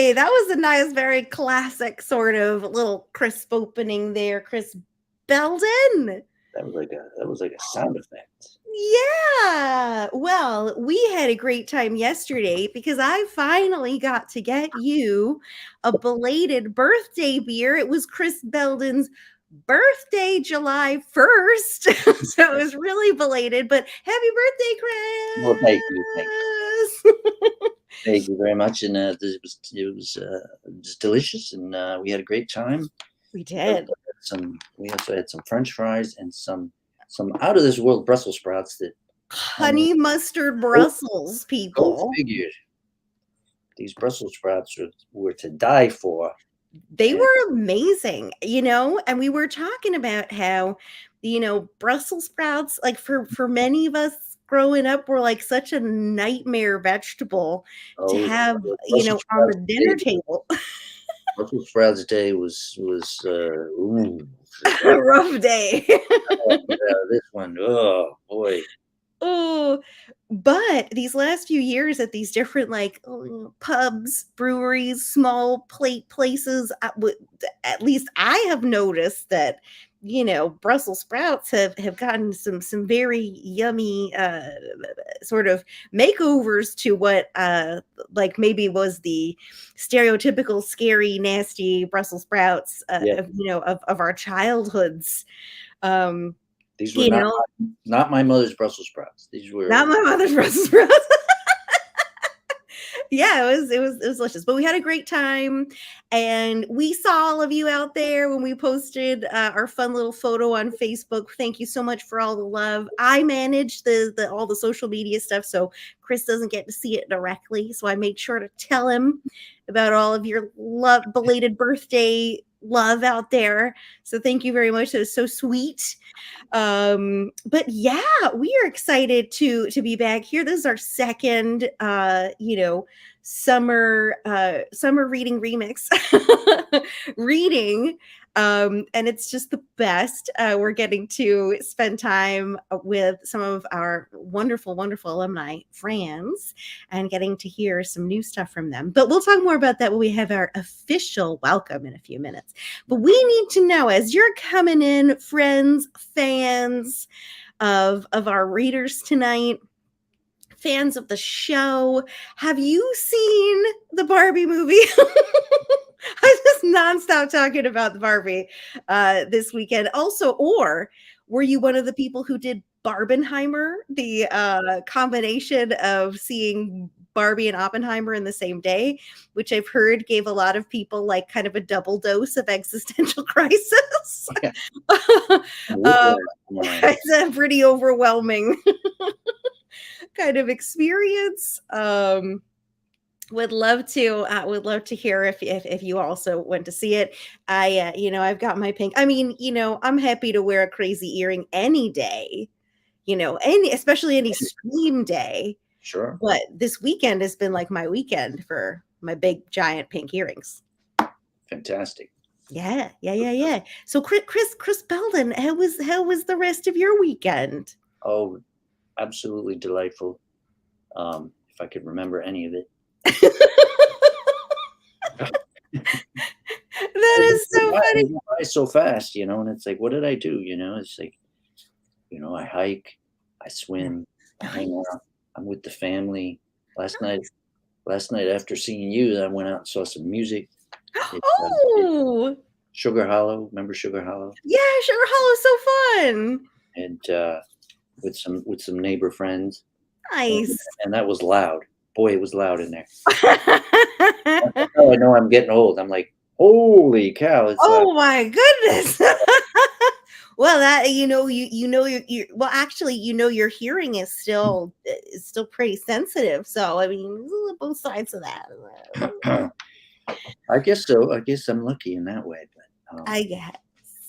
Hey, that was a nice, very classic sort of little crisp opening there, Chris Belden. That was like a sound effect. Yeah. Well, we had a great time yesterday because I finally got to get you a belated birthday beer. It was Chris Belden's birthday, July 1st. So it was really belated, but happy birthday, Well, Chris. thank you very much, and it was delicious, and we had a great time. We did. We also had some French fries and some out of this world Brussels sprouts that Honey mustard go, Brussels, go people. figured. These Brussels sprouts were to die for. They And were amazing, and we were talking about how, Brussels sprouts, like for many of us growing up, were like such a nightmare vegetable to oh, have, Brussels on sprouts the day, dinner table. Brussels sprouts day was ooh, A rough day. this one, oh boy. Oh, but these last few years at these different like pubs, breweries, small plate places, at least I have noticed that Brussels sprouts have gotten some very yummy sort of makeovers to what like maybe was the stereotypical scary nasty Brussels sprouts Yeah, of our childhoods. Um, these were you know, not my mother's Brussels sprouts. These Not were my mother's Brussels sprouts. Yeah, it was delicious. But we had a great time, and we saw all of you out there when we posted our fun little photo on Facebook. Thank you so much for all the love. I managed the all the social media stuff, so Chris doesn't get to see it directly. So I made sure to tell him about all of your love, belated birthday love out there. So thank you very much. It was so sweet. But yeah, we are excited to be back here. This is our second summer reading remix reading, and it's just the best. We're getting to spend time with some of our wonderful alumni friends and getting to hear some new stuff from them, but we'll talk more about that when we have our official welcome in a few minutes. But we need to know, as you're coming in, friends, fans of our readers tonight, fans of the show, have you seen the Barbie movie? I just nonstop talking about the Barbie this weekend. Also, or were you one of the people who did Barbenheimer, the combination of seeing Barbie and Oppenheimer in the same day, which I've heard gave a lot of people like kind of a double dose of existential crisis? yeah, It's a pretty overwhelming kind of experience. Would love to hear if you also went to see it. I've got my pink. I mean, I'm happy to wear a crazy earring any day, especially any stream day. sure. But this weekend has been like my weekend for my big giant pink earrings. Fantastic. Yeah. So Chris Belden, how was the rest of your weekend? Oh, absolutely delightful. If I could remember any of it. That is so funny. It went by so fast, and it's like, what did I do? It's like, I hike, I swim, I hang out, I'm with the family. Last night after seeing you, I went out and saw some music. It, Oh, Sugar Hollow, remember Sugar Hollow? yeah, Sugar Hollow is so fun. And with some neighbor friends, and, Nice. and that was loud. Boy, it was loud in there. Oh, I know I'm getting old. I'm like, holy cow, it's loud. Oh my goodness. Well, that well, actually, your hearing is still pretty sensitive. So I mean, both sides of that. I guess so. I guess I'm lucky in that way. But I guess.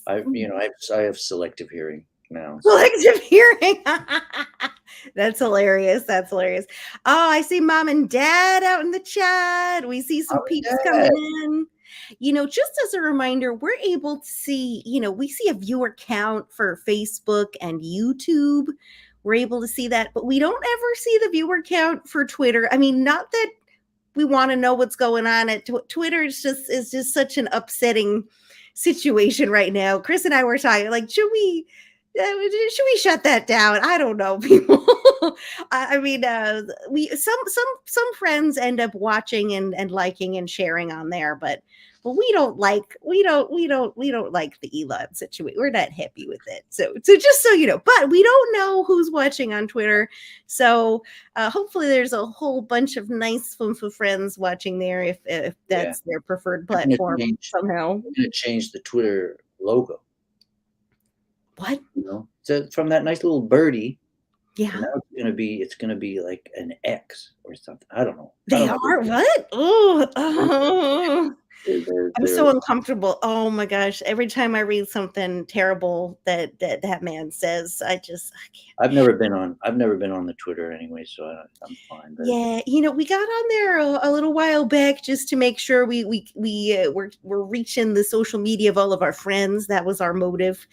I have selective hearing now. Selective hearing. That's hilarious. Oh, I see mom and dad out in the chat. We see some peeps coming in. Just as a reminder, we're able to see, we see a viewer count for Facebook and YouTube. We're able to see that, but we don't ever see the viewer count for Twitter. I mean, not that we want to know what's going on at Twitter. Is just such an upsetting situation right now. Chris and I were talking, like, should we shut that down? I don't know, people. I mean, we some friends end up watching and liking and sharing on there, but we don't like the Elon situation. We're not happy with it. So just so you know, but we don't know who's watching on Twitter. So hopefully there's a whole bunch of nice FUMFA friends watching there if that's their preferred platform somehow. I'm gonna change the Twitter logo. What? So from that nice little birdie. Yeah. Now it's gonna be like an X or something. I don't know. They are what? Oh. I'm so uncomfortable. Oh my gosh. Every time I read something terrible that man says, I can't. I've never been on the Twitter anyway, so I'm fine. Yeah, we got on there a little while back just to make sure we're reaching the social media of all of our friends. That was our motive.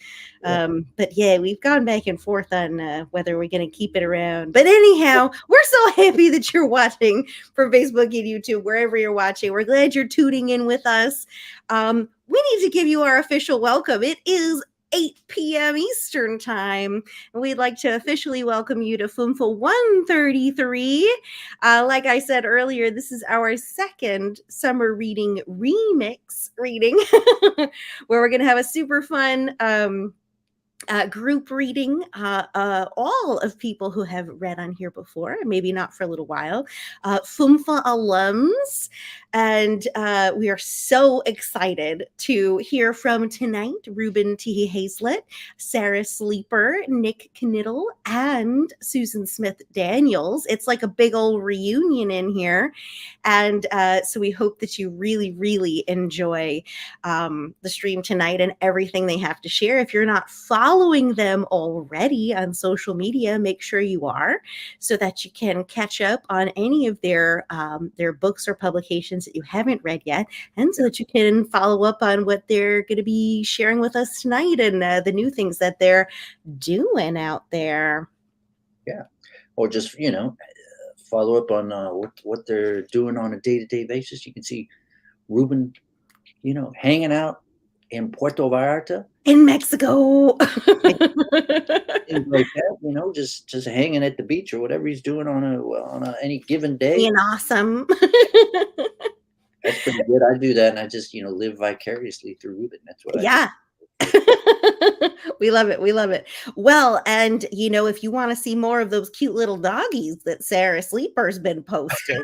Yeah. But yeah, we've gone back and forth on whether we're going to keep it around. But anyhow, we're so happy that you're watching for Facebook and YouTube, wherever you're watching. We're glad you're tuning in with us. We need to give you our official welcome. It is 8 p.m. Eastern time. And we'd like to officially welcome you to FUMFA 133. Like I said earlier, this is our second summer reading remix reading, where we're going to have a super fun group reading, all of people who have read on here before, maybe not for a little while, FUMFA alums. And we are so excited to hear from tonight Reuben, Tihi, Hayslett, Sarah Sleeper, Nick Knittel, and Susan Smith Daniels. It's like a big old reunion in here. And so we hope that you really, really enjoy the stream tonight and everything they have to share. If you're not following them already on social media, make sure you are, so that you can catch up on any of their books or publications that you haven't read yet, and so that you can follow up on what they're going to be sharing with us tonight and the new things that they're doing out there. Yeah, or just follow up on what they're doing on a day-to-day basis. You can see Reuben, hanging out in Puerto Vallarta, in Mexico. Things like that, just hanging at the beach or whatever he's doing on any given day. Being awesome. That's pretty good. I do that, and I just live vicariously through Reuben. That's what I do. We love it. We love it. Well, and if you want to see more of those cute little doggies that Sarah Sleeper's been posting,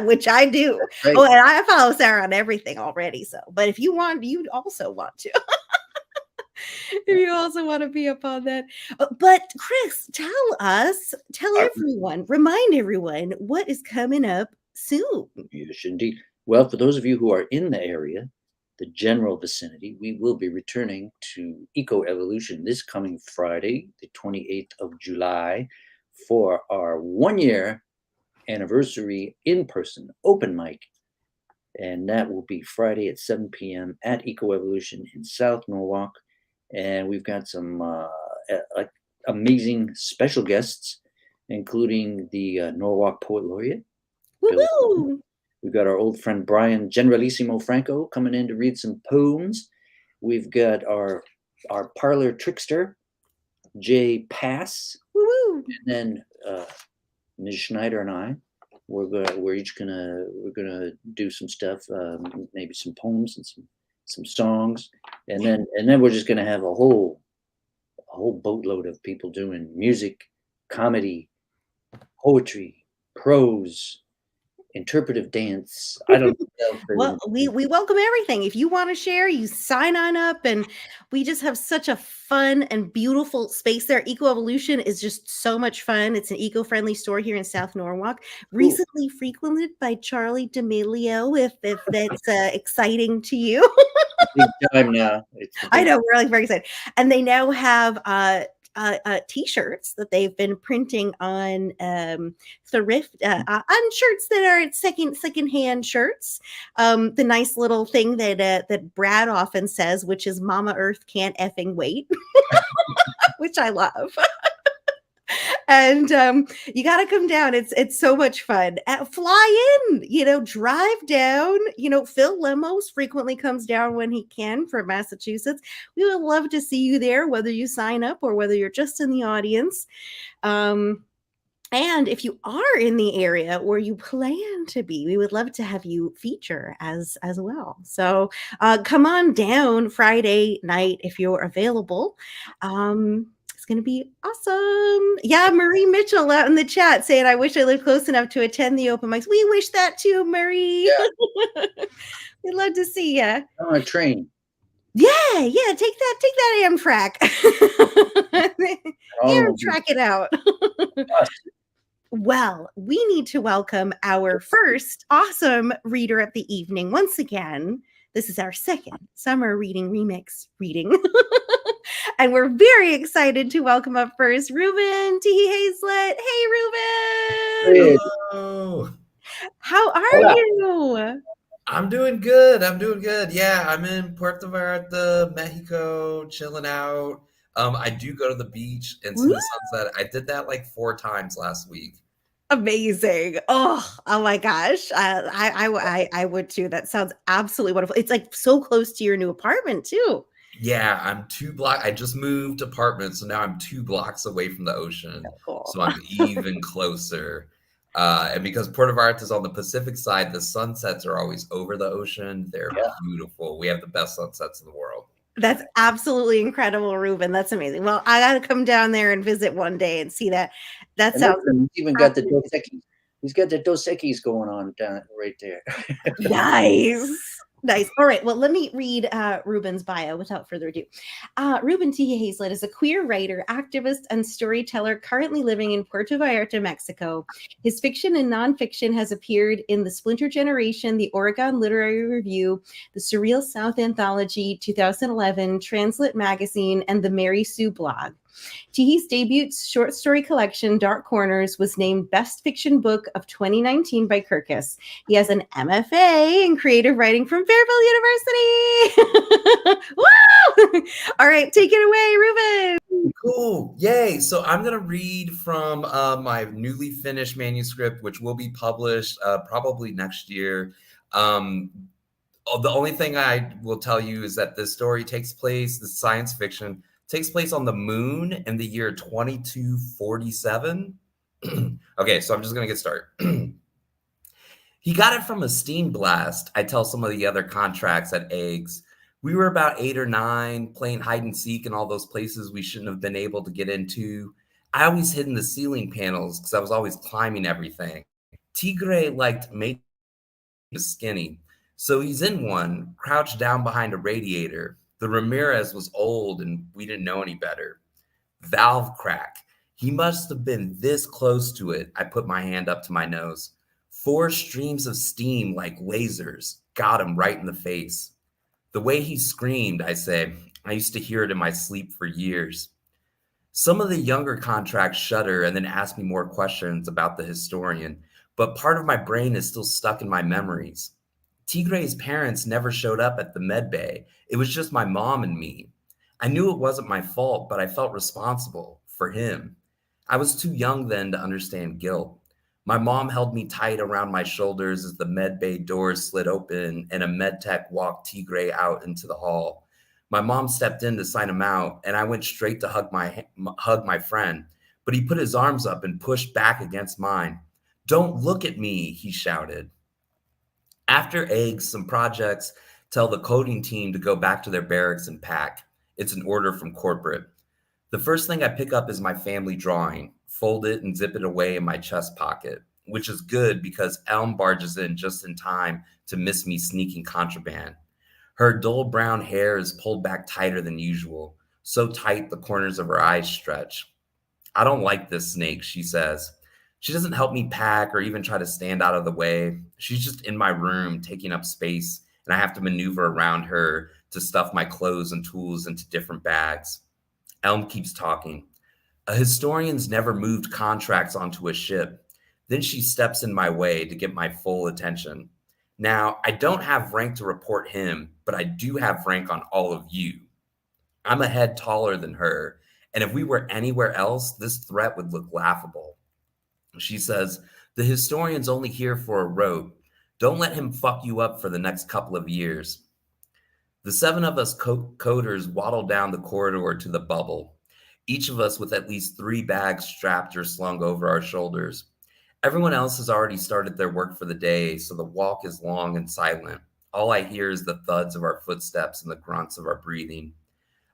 which I do. Right. Oh, and I follow Sarah on everything already. So, but if you also want to. If you also want to be up on that. But Chris, remind everyone what is coming up soon. Yes, indeed. Well, for those of you who are in the area, the general vicinity, we will be returning to Eco Evolution this coming Friday, the 28th of July, for our 1-year anniversary in-person open mic. And that will be Friday at 7 p.m. at Eco Evolution in South Norwalk. And we've got some amazing special guests, including the Norwalk Poet Laureate. Woo-hoo! We've got our old friend Brian Generalissimo Franco coming in to read some poems. We've got our parlor trickster, Jay Pass. Woo-hoo! And then Ms. Schneider and I, we're each gonna do some stuff, maybe some poems and some songs, and then we're just gonna have a whole boatload of people doing music, comedy, poetry, prose, interpretive dance. I don't know. Well, we welcome everything. If you want to share, you sign on up, and we just have such a fun and beautiful space there. Eco Evolution is just so much fun. It's an eco-friendly store here in South Norwalk, recently frequented by Charlie D'Amelio, if that's exciting to you. Big time now. I know, we're like very excited. And they now have t-shirts that they've been printing on thrift on shirts that are secondhand shirts. The nice little thing that Brad often says, which is "Mama Earth can't effing wait," which I love. And you got to come down. It's so much fun. Fly in, drive down. Phil Lemos frequently comes down when he can from Massachusetts. We would love to see you there, whether you sign up or whether you're just in the audience. And if you are in the area or you plan to be, we would love to have you feature as well. So come on down Friday night if you're available. It's going to be awesome. Yeah, Marie Mitchell out in the chat saying, I wish I lived close enough to attend the open mics. We wish that too, Marie. Yeah. We'd love to see you. On a train. Yeah, take that Amtrak. Amtrak it out. Well, we need to welcome our first awesome reader of the evening. Once again, this is our second summer reading remix reading. And we're very excited to welcome up first Reuben, Tihi, Hayslett. Hey, Reuben. Hello. How are you? I'm doing good. Yeah, I'm in Puerto Vallarta, Mexico, chilling out. I do go to the beach and see the sunset. I did that like 4 times last week. Amazing. Oh my gosh. I would too. That sounds absolutely wonderful. It's like so close to your new apartment too. Yeah, I'm 2 blocks. I just moved apartments, so now I'm 2 blocks away from the ocean. Cool. So I'm even closer. And because Puerto Vallarta is on the Pacific side, the sunsets are always over the ocean. They're beautiful. We have the best sunsets in the world. That's absolutely incredible, Reuben. That's amazing. Well, I got to come down there and visit one day and see that. That sounds. He's even got the Dos Equis. He's got the Dos Equis going on down right there. Nice. All right. Well, let me read Reuben's bio without further ado. Reuben Tihi Hayslett is a queer writer, activist, and storyteller currently living in Puerto Vallarta, Mexico. His fiction and nonfiction has appeared in The Splinter Generation, the Oregon Literary Review, the Surreal South Anthology 2011, Translit Magazine, and the Mary Sue blog. Tihi's debut short story collection, Dark Corners, was named Best Fiction Book of 2019 by Kirkus. He has an MFA in creative writing from Fairfield University. Woo! All right, take it away, Reuben. Cool. Yay. So I'm going to read from my newly finished manuscript, which will be published probably next year. The only thing I will tell you is that this story takes place, the science fiction, takes place on the moon in the year 2247. Okay, so I'm just going to get started. He got it from a steam blast, I tell some of the other contracts at Eggs. We were about 8 or 9, playing hide and seek in all those places we shouldn't have been able to get into. I always hid in the ceiling panels because I was always climbing everything. Tigre liked making skinny, so he's in one, crouched down behind a radiator. The Ramirez was old and we didn't know any better. Valve crack. He must have been this close to it. I put my hand up to my nose. 4 streams of steam like lasers got him right in the face. The way he screamed, I say, I used to hear it in my sleep for years. Some of the younger contracts shudder and then ask me more questions about the historian, but part of my brain is still stuck in my memories. Tigre's parents never showed up at the med bay. It was just my mom and me. I knew it wasn't my fault, but I felt responsible for him. I was too young then to understand guilt. My mom held me tight around my shoulders as the med bay doors slid open and a med tech walked Tigre out into the hall. My mom stepped in to sign him out, and I went straight to hug my friend, but he put his arms up and pushed back against mine. Don't look at me, he shouted. After Eggs, some projects tell the coding team to go back to their barracks and pack. It's an order from corporate. The first thing I pick up is my family drawing, fold it and zip it away in my chest pocket, which is good because Elm barges in just in time to miss me sneaking contraband. Her dull brown hair is pulled back tighter than usual, so tight the corners of her eyes stretch. I don't like this snake, she says. She doesn't help me pack or even try to stand out of the way. She's just in my room, taking up space, and I have to maneuver around her to stuff my clothes and tools into different bags. Elm keeps talking. A historian's never moved contracts onto a ship. Then she steps in my way to get my full attention. Now, I don't have rank to report him, but I do have rank on all of you. I'm a head taller than her, And if we were anywhere else, this threat would look laughable. She says, the historian's only here for a rope. Don't let him fuck you up for the next couple of years. The seven of us coders waddle down the corridor to the bubble, each of us with at least 3 bags strapped or slung over our shoulders. Everyone else has already started their work for the day, so the walk is long and silent. All I hear is the thuds of our footsteps and the grunts of our breathing.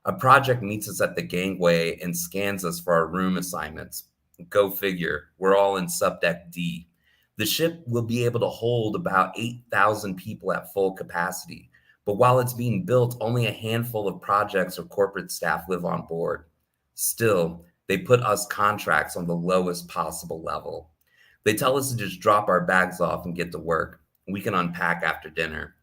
A project meets us at the gangway and scans us for our room assignments. Go figure, we're all in subdeck D. The ship will be able to hold about 8,000 people at full capacity, but while it's being built, only a handful of projects or corporate staff live on board. Still, they put us contracts on the lowest possible level. They tell us to just drop our bags off and get to work. We can unpack after dinner.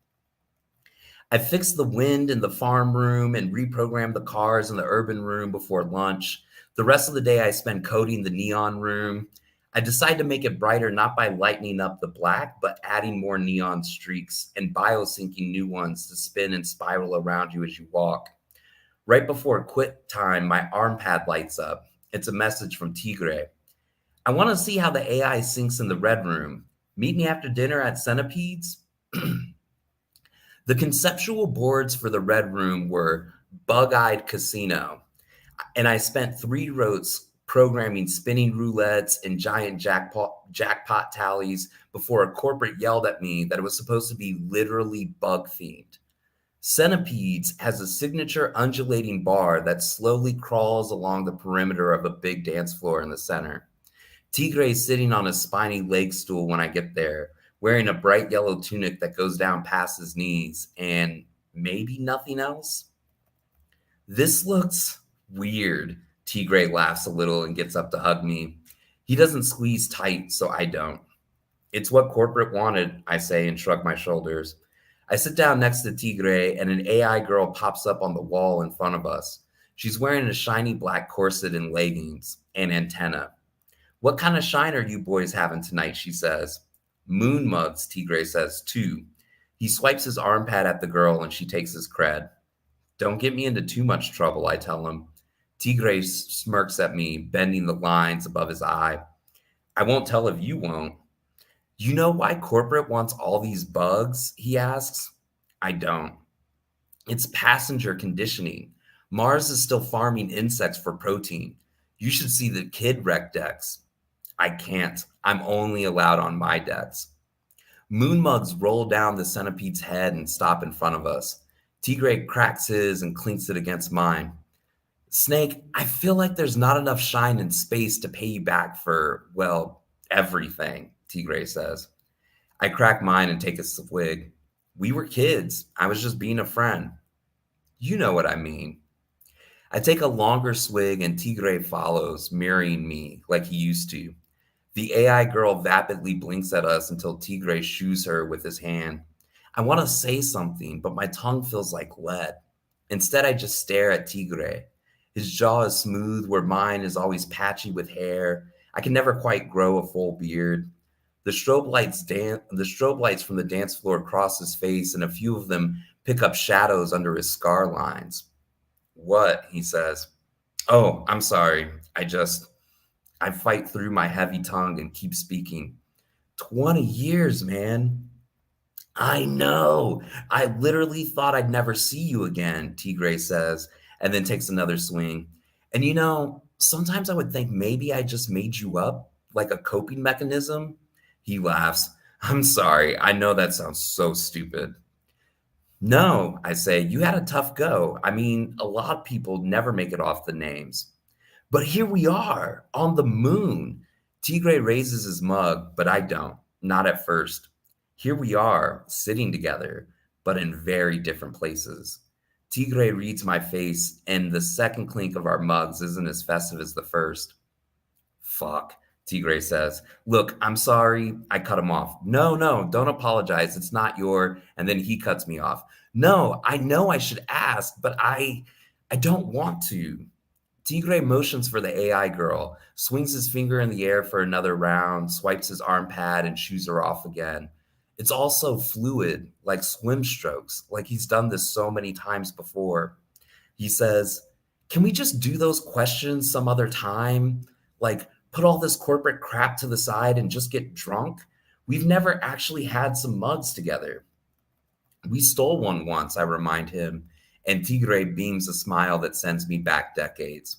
I fixed the wind in the farm room and reprogrammed the cars in the urban room before lunch. The rest of the day I spent coding the neon room. I decided to make it brighter not by lightening up the black, but adding more neon streaks and biosyncing new ones to spin and spiral around you as you walk. Right before quit time, my arm pad lights up. It's a message from Tigre. I want to see how the AI syncs in the red room. Meet me after dinner at Centipedes. The conceptual boards for the red room were Bug-Eyed Casino, and I spent 3 rotes programming spinning roulettes and giant jackpot tallies before a corporate yelled at me that it was supposed to be literally bug-themed. Centipedes has a signature undulating bar that slowly crawls along the perimeter of a big dance floor in the center. Tigre is sitting on a spiny leg stool when I get there, wearing a bright yellow tunic that goes down past his knees, and maybe nothing else. This looks weird. Tigre laughs a little and gets up to hug me. He doesn't squeeze tight, so I don't. It's what corporate wanted, I say and shrug my shoulders. I sit down next to Tigre and an AI girl pops up on the wall in front of us. She's wearing a shiny black corset and leggings and antenna. What kind of shine are you boys having tonight, she says. Moon mugs, Tigre says, 2. He swipes his arm pad at the girl and she takes his cred. Don't get me into too much trouble, I tell him. Tigre smirks at me, bending the lines above his eye. I won't tell if you won't. You know why corporate wants all these bugs? He asks. I don't. It's passenger conditioning. Mars is still farming insects for protein. You should see the kid rec decks. I can't. I'm only allowed on my decks. Moon mugs roll down the centipede's head and stop in front of us. Tigre cracks his and clinks it against mine. Snake, I feel like there's not enough shine in space to pay you back for, well, everything, Tigre says. I crack mine and take a swig. We were kids. I was just being a friend. You know what I mean. I take a longer swig and Tigre follows, mirroring me like he used to. The AI girl vapidly blinks at us until Tigre shoos her with his hand. I want to say something, but my tongue feels like lead. Instead, I just stare at Tigre. His jaw is smooth where mine is always patchy with hair. I can never quite grow a full beard. The strobe lights from the dance floor cross his face, and a few of them pick up shadows under his scar lines. What? He says. Oh, I'm sorry. I fight through my heavy tongue and keep speaking. 20 years, man. I know. I literally thought I'd never see you again, Tigre says, and then takes another swing. And you know, sometimes I would think maybe I just made you up, like a coping mechanism. He laughs. I'm sorry. I know that sounds so stupid. No, I say, you had a tough go. I mean, a lot of people never make it off the names. But here we are, on the moon. Tigre raises his mug, but I don't. Not at first. Here we are, sitting together, but in very different places. Tigre reads my face, and the second clink of our mugs isn't as festive as the first. Fuck, Tigre says. Look, I'm sorry. I cut him off. No, don't apologize. It's not your... And then he cuts me off. No, I know I should ask, but I don't want to. Tigre motions for the AI girl, swings his finger in the air for another round, swipes his arm pad, and shoos her off again. It's all so fluid, like swim strokes, like he's done this so many times before. He says, Can we just do those questions some other time? Like, put all this corporate crap to the side and just get drunk? We've never actually had some mugs together. We stole one once, I remind him, and Tigre beams a smile that sends me back decades.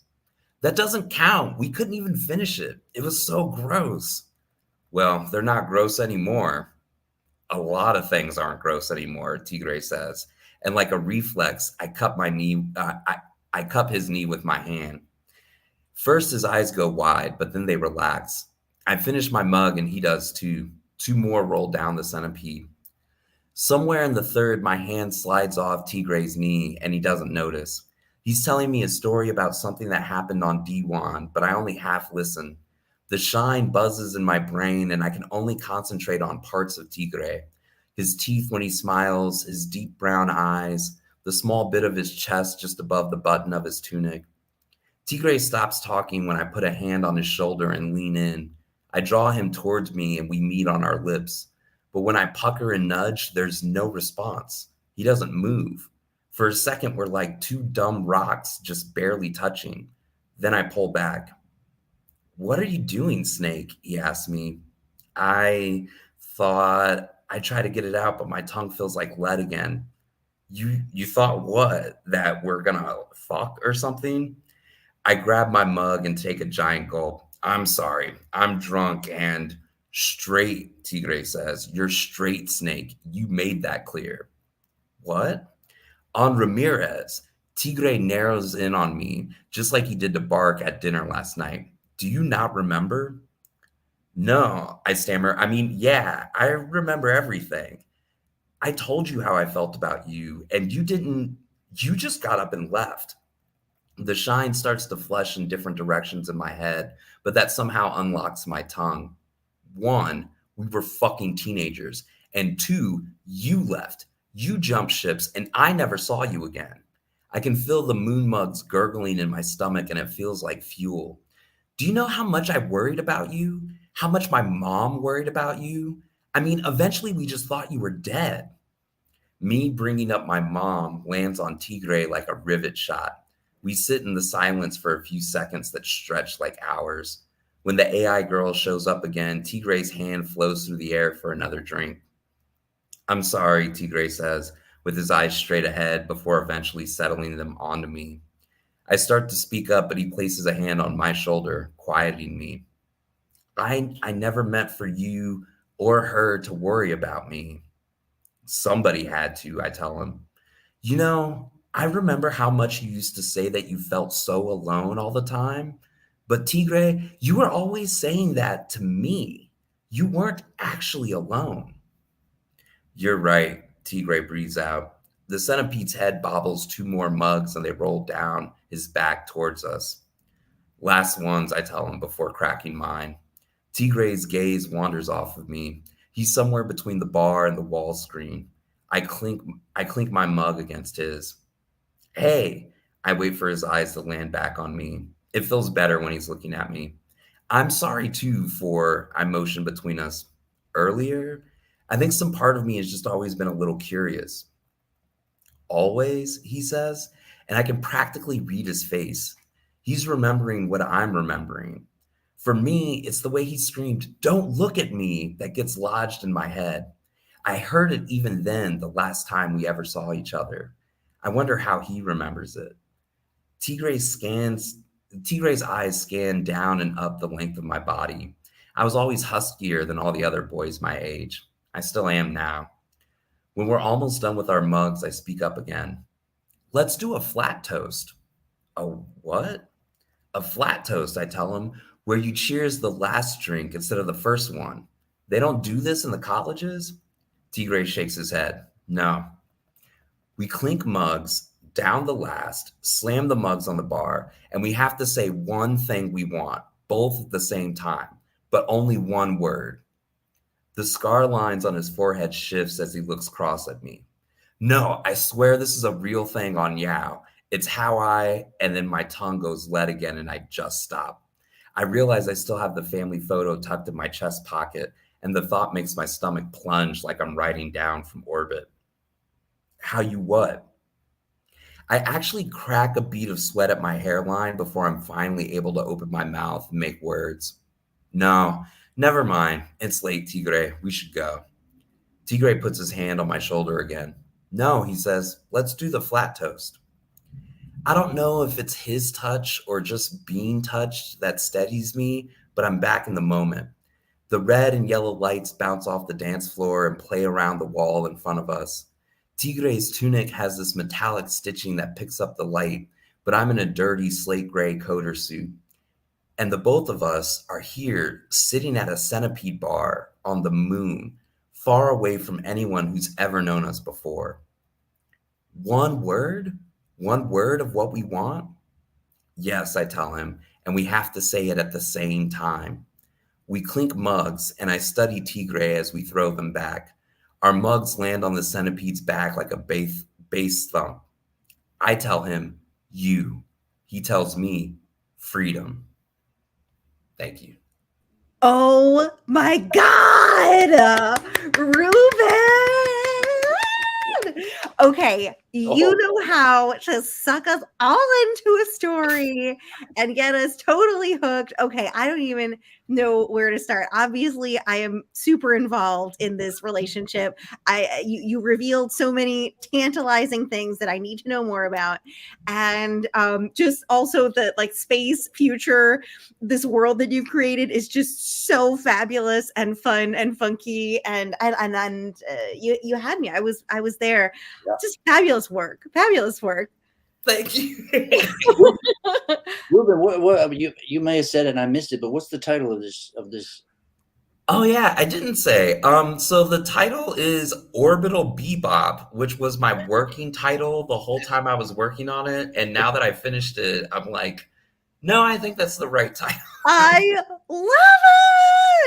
That doesn't count. We couldn't even finish it. It was so gross. Well, they're not gross anymore. A lot of things aren't gross anymore, Tigre says. And like a reflex, I cup my knee. I cup his knee with my hand. First, his eyes go wide, but then they relax. I finish my mug, and he does too. Two more roll down the centipede. Somewhere in the third, my hand slides off Tigre's knee, and he doesn't notice. He's telling me a story about something that happened on D1, but I only half listen. The shine buzzes in my brain, and I can only concentrate on parts of Tigre. His teeth when he smiles, his deep brown eyes, the small bit of his chest just above the button of his tunic. Tigre stops talking when I put a hand on his shoulder and lean in. I draw him towards me, and we meet on our lips. But when I pucker and nudge, there's no response. He doesn't move. For a second, we're like two dumb rocks just barely touching. Then I pull back. What are you doing, Snake? He asks me. I thought I try to get it out, but my tongue feels like lead again. You thought what? That we're gonna fuck or something? I grab my mug and take a giant gulp. I'm sorry. I'm drunk and straight, Tigre says. You're straight, Snake. You made that clear. What? On Ramirez, Tigre narrows in on me, just like he did to Bark at dinner last night. Do you not remember? No, I stammer. I mean, yeah, I remember everything. I told you how I felt about you, and you didn't, you just got up and left. The shine starts to flush in different directions in my head, but that somehow unlocks my tongue. One, we were fucking teenagers. And two, you left. You jumped ships, and I never saw you again. I can feel the moon mugs gurgling in my stomach, and it feels like fuel. Do you know how much I worried about you? How much my mom worried about you? I mean, eventually we just thought you were dead. Me bringing up my mom lands on Tigre like a rivet shot. We sit in the silence for a few seconds that stretch like hours. When the AI girl shows up again, Tigre's hand flows through the air for another drink. I'm sorry, Tigre says, with his eyes straight ahead before eventually settling them onto me. I start to speak up, but he places a hand on my shoulder, quieting me. I never meant for you or her to worry about me. Somebody had to, I tell him. You know, I remember how much you used to say that you felt so alone all the time. But Tigre, you were always saying that to me. You weren't actually alone. You're right, Tigre breathes out. The centipede's head bobbles two more mugs and they roll down his back towards us. Last ones, I tell him before cracking mine. Tigre's gaze wanders off of me. He's somewhere between the bar and the wall screen. I clink my mug against his. Hey, I wait for his eyes to land back on me. It feels better when he's looking at me. I'm sorry too for I motion between us earlier. I think some part of me has just always been a little curious. Always, he says, and I can practically read his face. He's remembering what I'm remembering. For me, it's the way he screamed, "Don't look at me," that gets lodged in my head. I heard it even then, the last time we ever saw each other. I wonder how he remembers it. Tigre's eyes scan down and up the length of my body. I was always huskier than all the other boys my age. I still am now. When we're almost done with our mugs, I speak up again. Let's do a flat toast. A what? A flat toast, I tell him, where you cheers the last drink instead of the first one. They don't do this in the colleges? Tigre shakes his head. No. We clink mugs, down the last, slam the mugs on the bar, and we have to say one thing we want, both at the same time, but only one word. The scar lines on his forehead shifts as he looks cross at me. No, I swear this is a real thing on Yao. It's how and then my tongue goes lead again and I just stop. I realize I still have the family photo tucked in my chest pocket, and the thought makes my stomach plunge like I'm riding down from orbit. How you what? I actually crack a bead of sweat at my hairline before I'm finally able to open my mouth and make words. No, never mind. It's late, Tigre. We should go. Tigre puts his hand on my shoulder again. No, he says, let's do the flat toast. I don't know if it's his touch or just being touched that steadies me, but I'm back in the moment. The red and yellow lights bounce off the dance floor and play around the wall in front of us. Tigre's tunic has this metallic stitching that picks up the light, but I'm in a dirty slate gray coder suit. And the both of us are here sitting at a centipede bar on the moon, far away from anyone who's ever known us before. One word? One word of what we want? Yes, I tell him, and we have to say it at the same time. We clink mugs, and I study Tigre as we throw them back. Our mugs land on the centipede's back like a bass thump. I tell him, you. He tells me, freedom. Thank you. Oh my God, Reuben! Okay, you know how to suck us all into a story and get us totally hooked. Okay, I don't even know where to start. Obviously, I am super involved in this relationship. You revealed so many tantalizing things that I need to know more about, and just also the like space future. This world that you've created is just so fabulous and fun and funky, and you had me. I was there. Yeah. Just fabulous work. Fabulous work. Thank you. Reuben, what you may have said it and I missed it, but what's the title of this? Oh yeah, I didn't say. So the title is Orbital Bebop, which was my working title the whole time I was working on it. And now that I finished it, I'm like, no, I think that's the right title. I love it.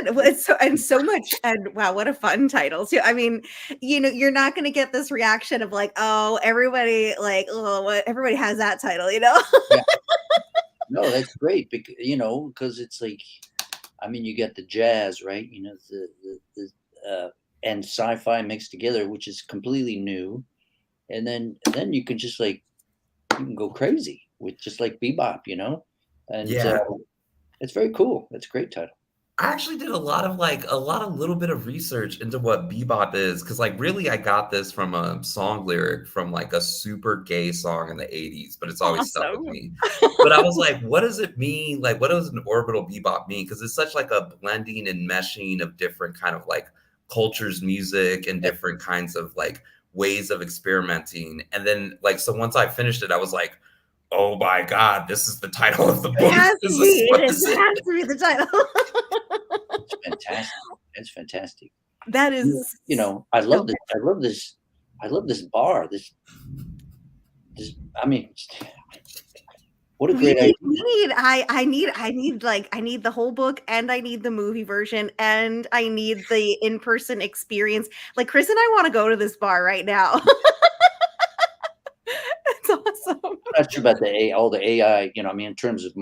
It's so much, and wow, what a fun title too. I mean, you're not going to get this reaction of like, oh, everybody like, oh, what everybody has that title, Yeah. No, that's great because it's like, I mean, you get the jazz, right? The and sci-fi mixed together, which is completely new, and then you can just like you can go crazy with just like bebop, and Yeah. it's very cool. That's a great title. I actually did a lot of little bit of research into what bebop is, because like really I got this from a song lyric from like a super gay song in the 80s, but it's always stuck with me. But I was like, what does it mean? Like, what does an orbital bebop mean? Because it's such like a blending and meshing of different kind of like cultures, music, and different kinds of like ways of experimenting. And then like, so once I finished it, I was like, oh my God, this is the title of the book. It has to be. It has to be the title. It's fantastic. It's fantastic. That is, I love this. I love this bar. This. I mean, what a great idea. I need the whole book, and I need the movie version, and I need the in-person experience. Like Chris and I want to go to this bar right now. It's awesome. I'm not sure about all the AI, in terms of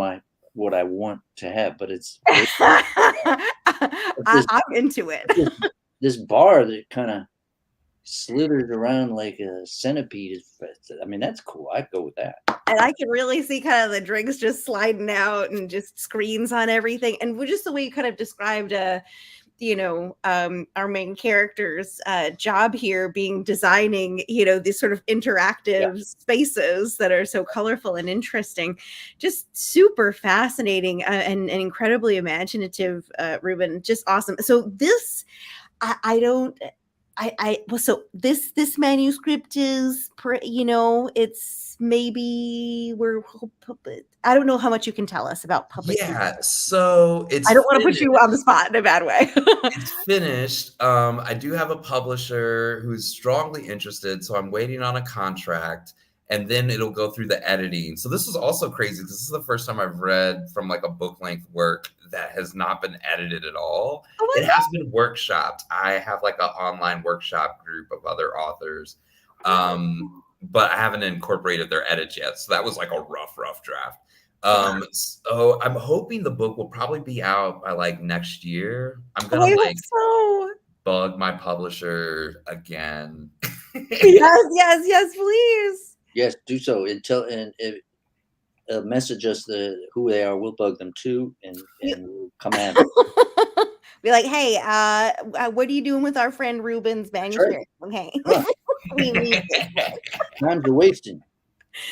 what I want to have, but it's I'm into it. This bar that kind of slithers around like a centipede I mean, that's cool. I'd go with that. And I can really see kind of the drinks just sliding out and just screens on everything. And just the way you kind of described our main character's job here being designing, these sort of interactive spaces that are so colorful and interesting, just super fascinating and incredibly imaginative, Reuben, just awesome. So this, this manuscript is, it's maybe I don't know how much you can tell us about publishing. Yeah, so it's. I don't want to put you on the spot in a bad way. It's finished. I do have a publisher who's strongly interested, so I'm waiting on a contract, and then it'll go through the editing. So this is also crazy because this is the first time I've read from like a book length work that has not been edited at all. It has been workshopped. I have like an online workshop group of other authors, but I haven't incorporated their edits yet. So that was like a rough draft. So I'm hoping the book will probably be out by like next year. I'm gonna bug my publisher again. Yes, please. Yes, do so and if, message us who they are. We'll bug them too, and we'll come at 'em. Be like, hey, what are you doing with our friend Reuben's That's right. manuscript? Okay. Come on. We need this book. Times are wasting.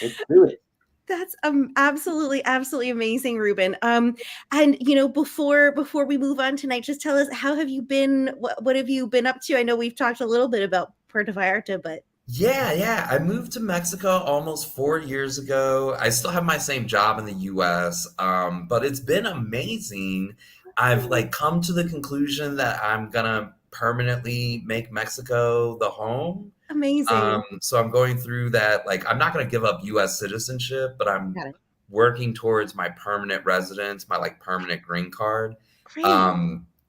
Let's do it. That's absolutely amazing, Reuben. And before we move on tonight, just tell us, how have you been? What have you been up to? I know we've talked a little bit about Puerto Vallarta, but Yeah. I moved to Mexico almost 4 years ago. I still have my same job in the US, but it's been amazing. I've like come to the conclusion that I'm gonna permanently make Mexico the home. amazing. So I'm going through that. Like, I'm not gonna give up US citizenship, but I'm Got it. working towards my permanent residence, my like permanent green card. Great.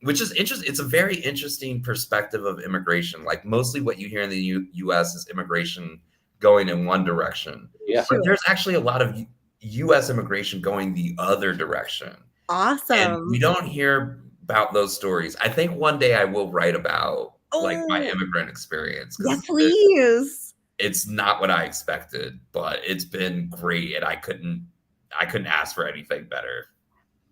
Which is interesting. It's a very interesting perspective of immigration. Like mostly what you hear in the U.S. is immigration going in one direction, Yeah. but Sure. there's actually a lot of U.S. immigration going the other direction, and Awesome. we don't hear about those stories. I think one day I will write about like my Oh, immigrant experience yes, because please. it's not what I expected, but it's been great, and I couldn't ask for anything better.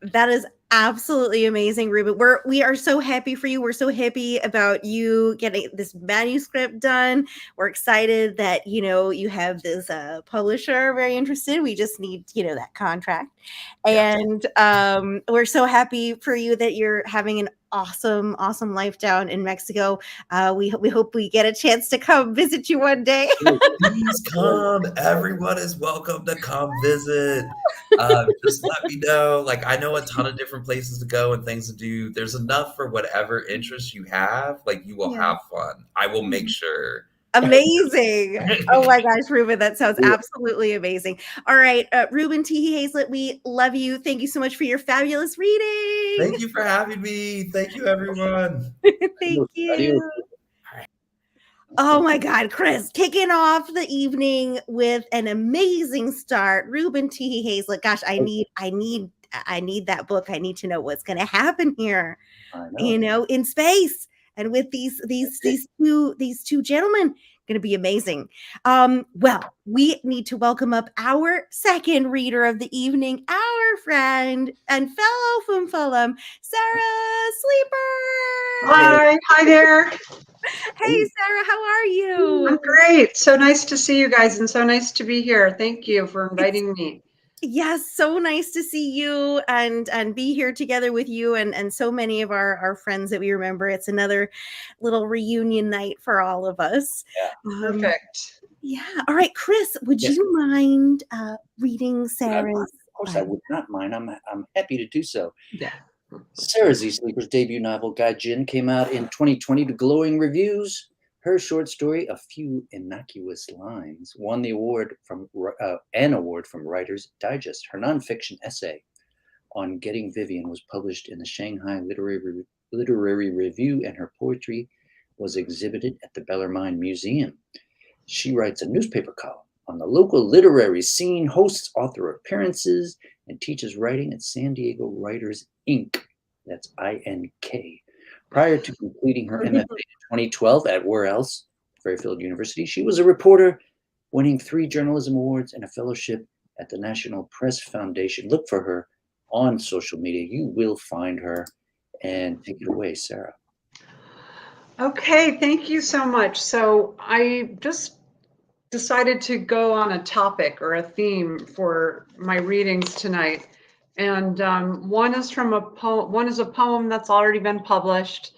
That is absolutely amazing, Reuben. We are so happy for you. We're so happy about you getting this manuscript done. We're excited that you have this publisher very interested. We just need that contract, Yeah. and we're so happy for you that you're having an awesome life down in Mexico. We hope we get a chance to come visit you one day. Please come. Everyone is welcome to come visit. Just let me know. Like, I know a ton of different places to go and things to do. There's enough for whatever interests you have. Like, you will Yeah. have fun. I will make sure. Amazing. Oh my gosh, Reuben, that sounds absolutely amazing. All right, Reuben, Tihi, Hayslett, we love you. Thank you so much for your fabulous reading. Thank you for having me. Thank you, everyone. Thank Adios. you. Oh my God, Chris, kicking off the evening with an amazing start. Reuben, Tihi, Hayslett. Gosh, I need that book. I need to know what's going to happen here. I know. In space, and with these two gentlemen, going to be amazing. Well, we need to welcome up our second reader of the evening, our friend and fellow FUMFA, Sarah Sleeper. Hi there. Hey, Sarah, how are you? I'm great. So nice to see you guys and so nice to be here. Thank you for inviting me. Yes, so nice to see you and be here together with you and so many of our friends that we remember. It's another little reunion night for all of us. Perfect. Yeah. All right, Chris, would Yes. you mind reading Sarah's? Of course, I would not mind. I'm happy to do so. Yeah. Sarah Z. Sleeper's debut novel, Gaijin, came out in 2020 to glowing reviews. Her short story, A Few Innocuous Lines, won an award from Writer's Digest. Her nonfiction essay on Getting Vivian was published in the Shanghai Literary Review, and her poetry was exhibited at the Bellarmine Museum. She writes a newspaper column on the local literary scene, hosts author appearances, and teaches writing at San Diego Writers Inc. That's INK. Prior to completing her MFA in 2012 at where else? Fairfield University, she was a reporter, winning 3 journalism awards and a fellowship at the National Press Foundation. Look for her on social media. You will find her. And take it away, Sarah. Okay, thank you so much. So I just decided to go on a topic or a theme for my readings tonight. And one is from a poem. One is a poem that's already been published.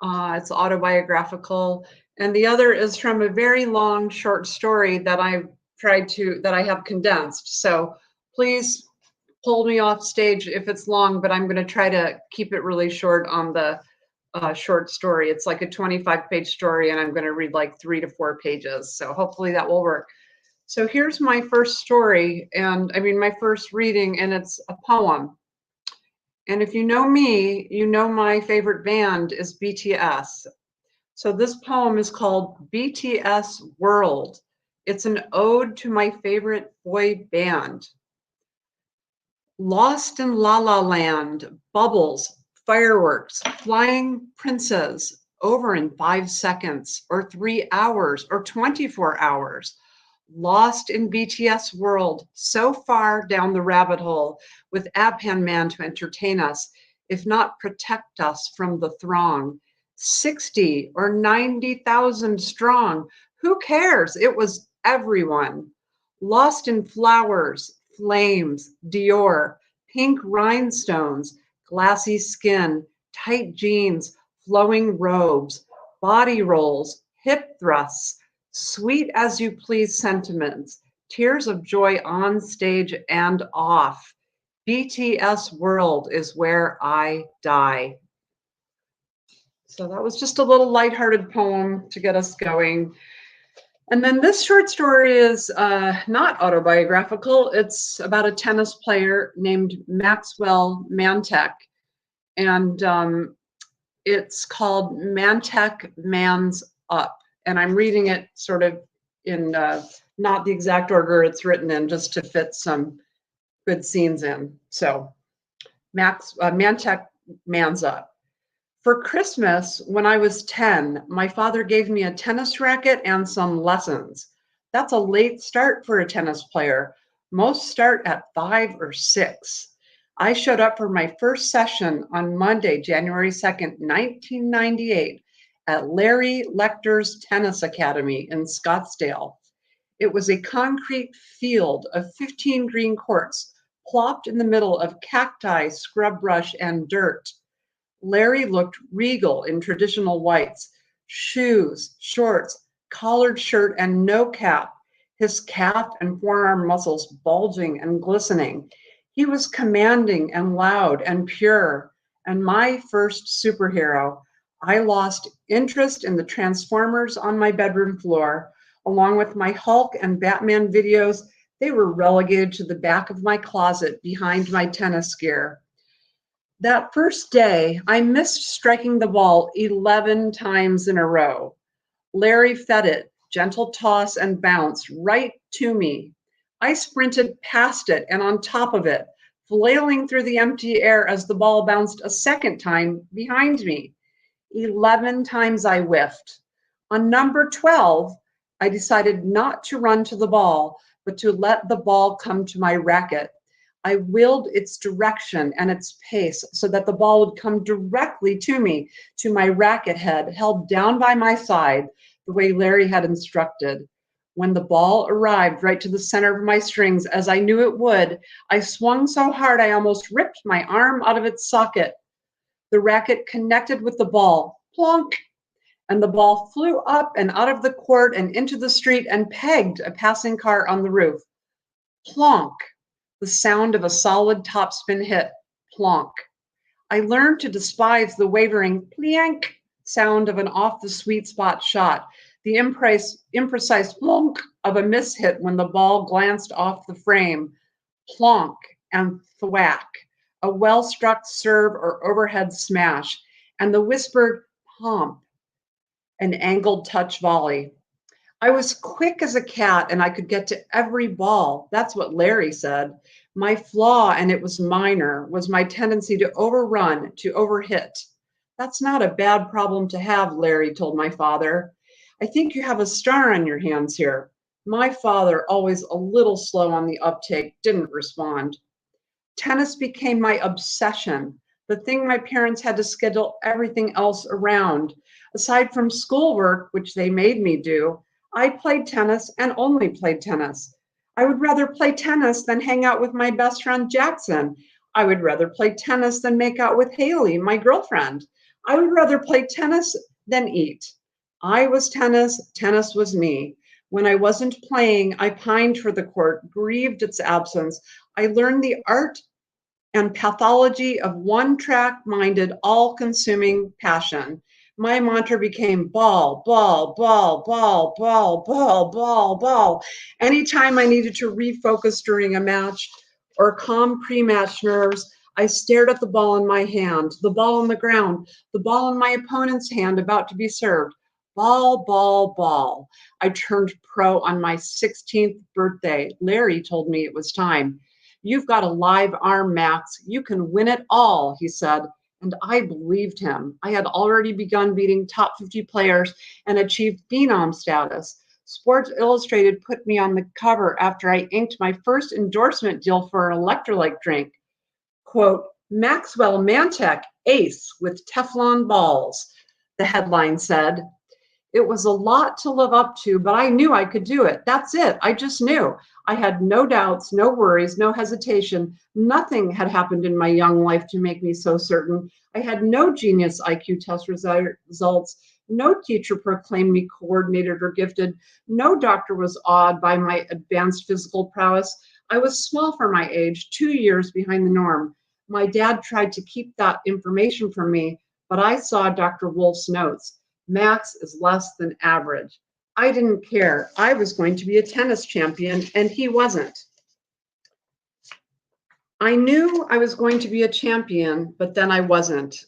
It's autobiographical, and the other is from a very long short story that I have condensed. So please pull me off stage if it's long, but I'm going to try to keep it really short on the short story. It's like a 25-page story, and I'm going to read like 3 to 4 pages. So hopefully that will work. So here's my first story, and I mean my first reading, and it's a poem. And if you know me, you know my favorite band is BTS. So this poem is called BTS World. It's an ode to my favorite boy band. Lost in La La Land, bubbles, fireworks, flying princes, over in 5 seconds, or 3 hours, or 24 hours. lost in BTS world, so far down the rabbit hole, with Abhan Man to entertain us, if not protect us from the throng. 60 or 90,000 strong. Who cares? It was everyone. Lost in flowers, flames, Dior, pink rhinestones, glassy skin, tight jeans, flowing robes, body rolls, hip thrusts, sweet as you please sentiments, tears of joy on stage and off. BTS world is where I die. So that was just a little lighthearted poem to get us going. And then this short story is not autobiographical. It's about a tennis player named Maxwell Mantek. And it's called Mantek Man's Up. And I'm reading it sort of in not the exact order it's written in, just to fit some good scenes in. So Mantek Man's Up. For Christmas, when I was 10, my father gave me a tennis racket and some lessons. That's a late start for a tennis player. Most start at 5 or 6. I showed up for my first session on Monday, January 2nd, 1998, at Larry Lecter's Tennis Academy in Scottsdale. It was a concrete field of 15 green courts, plopped in the middle of cacti, scrub brush, and dirt. Larry looked regal in traditional whites, shoes, shorts, collared shirt, and no cap, his calf and forearm muscles bulging and glistening. He was commanding and loud and pure, and my first superhero. I lost interest in the Transformers on my bedroom floor. Along with my Hulk and Batman videos, they were relegated to the back of my closet behind my tennis gear. That first day, I missed striking the ball 11 times in a row. Larry fed it, gentle toss and bounce, right to me. I sprinted past it and on top of it, flailing through the empty air as the ball bounced a second time behind me. 11 times I whiffed. On number 12, I decided not to run to the ball, but to let the ball come to my racket. I willed its direction and its pace so that the ball would come directly to me, to my racket head, held down by my side, the way Larry had instructed. When the ball arrived right to the center of my strings, as I knew it would, I swung so hard I almost ripped my arm out of its socket. The racket connected with the ball, plonk, and the ball flew up and out of the court and into the street and pegged a passing car on the roof. Plonk. The sound of a solid topspin hit, plonk. I learned to despise the wavering plink sound of an off the sweet spot shot, the imprecise plonk of a mishit when the ball glanced off the frame, plonk and thwack, a well-struck serve or overhead smash, and the whispered pomp, an angled touch volley. I was quick as a cat and I could get to every ball. That's what Larry said. My flaw, and it was minor, was my tendency to overrun, to overhit. That's not a bad problem to have, Larry told my father. I think you have a star on your hands here. My father, always a little slow on the uptake, didn't respond. Tennis became my obsession, the thing my parents had to schedule everything else around. Aside from schoolwork, which they made me do, I played tennis and only played tennis. I would rather play tennis than hang out with my best friend Jackson. I would rather play tennis than make out with Haley, my girlfriend. I would rather play tennis than eat. I was tennis, tennis was me. When I wasn't playing, I pined for the court, grieved its absence. I learned the art and pathology of one-track-minded, all-consuming passion. My mantra became ball, ball, ball, ball, ball, ball, ball, ball. Anytime I needed to refocus during a match or calm pre-match nerves, I stared at the ball in my hand, the ball on the ground, the ball in my opponent's hand about to be served. Ball, ball, ball. I turned pro on my 16th birthday. Larry told me it was time. You've got a live arm, Max. You can win it all, he said. And I believed him. I had already begun beating top 50 players and achieved phenom status. Sports Illustrated put me on the cover after I inked my first endorsement deal for an electrolyte drink. Quote, Maxwell Mantech ace with Teflon balls, the headline said. It was a lot to live up to, but I knew I could do it. That's it. I just knew. I had no doubts, no worries, no hesitation. Nothing had happened in my young life to make me so certain. I had no genius IQ test results. No teacher proclaimed me coordinated or gifted. No doctor was awed by my advanced physical prowess. I was small for my age, 2 years behind the norm. My dad tried to keep that information from me, but I saw Dr. Wolf's notes. Max is less than average. I didn't care. I was going to be a tennis champion, and he wasn't. I knew I was going to be a champion, but then I wasn't.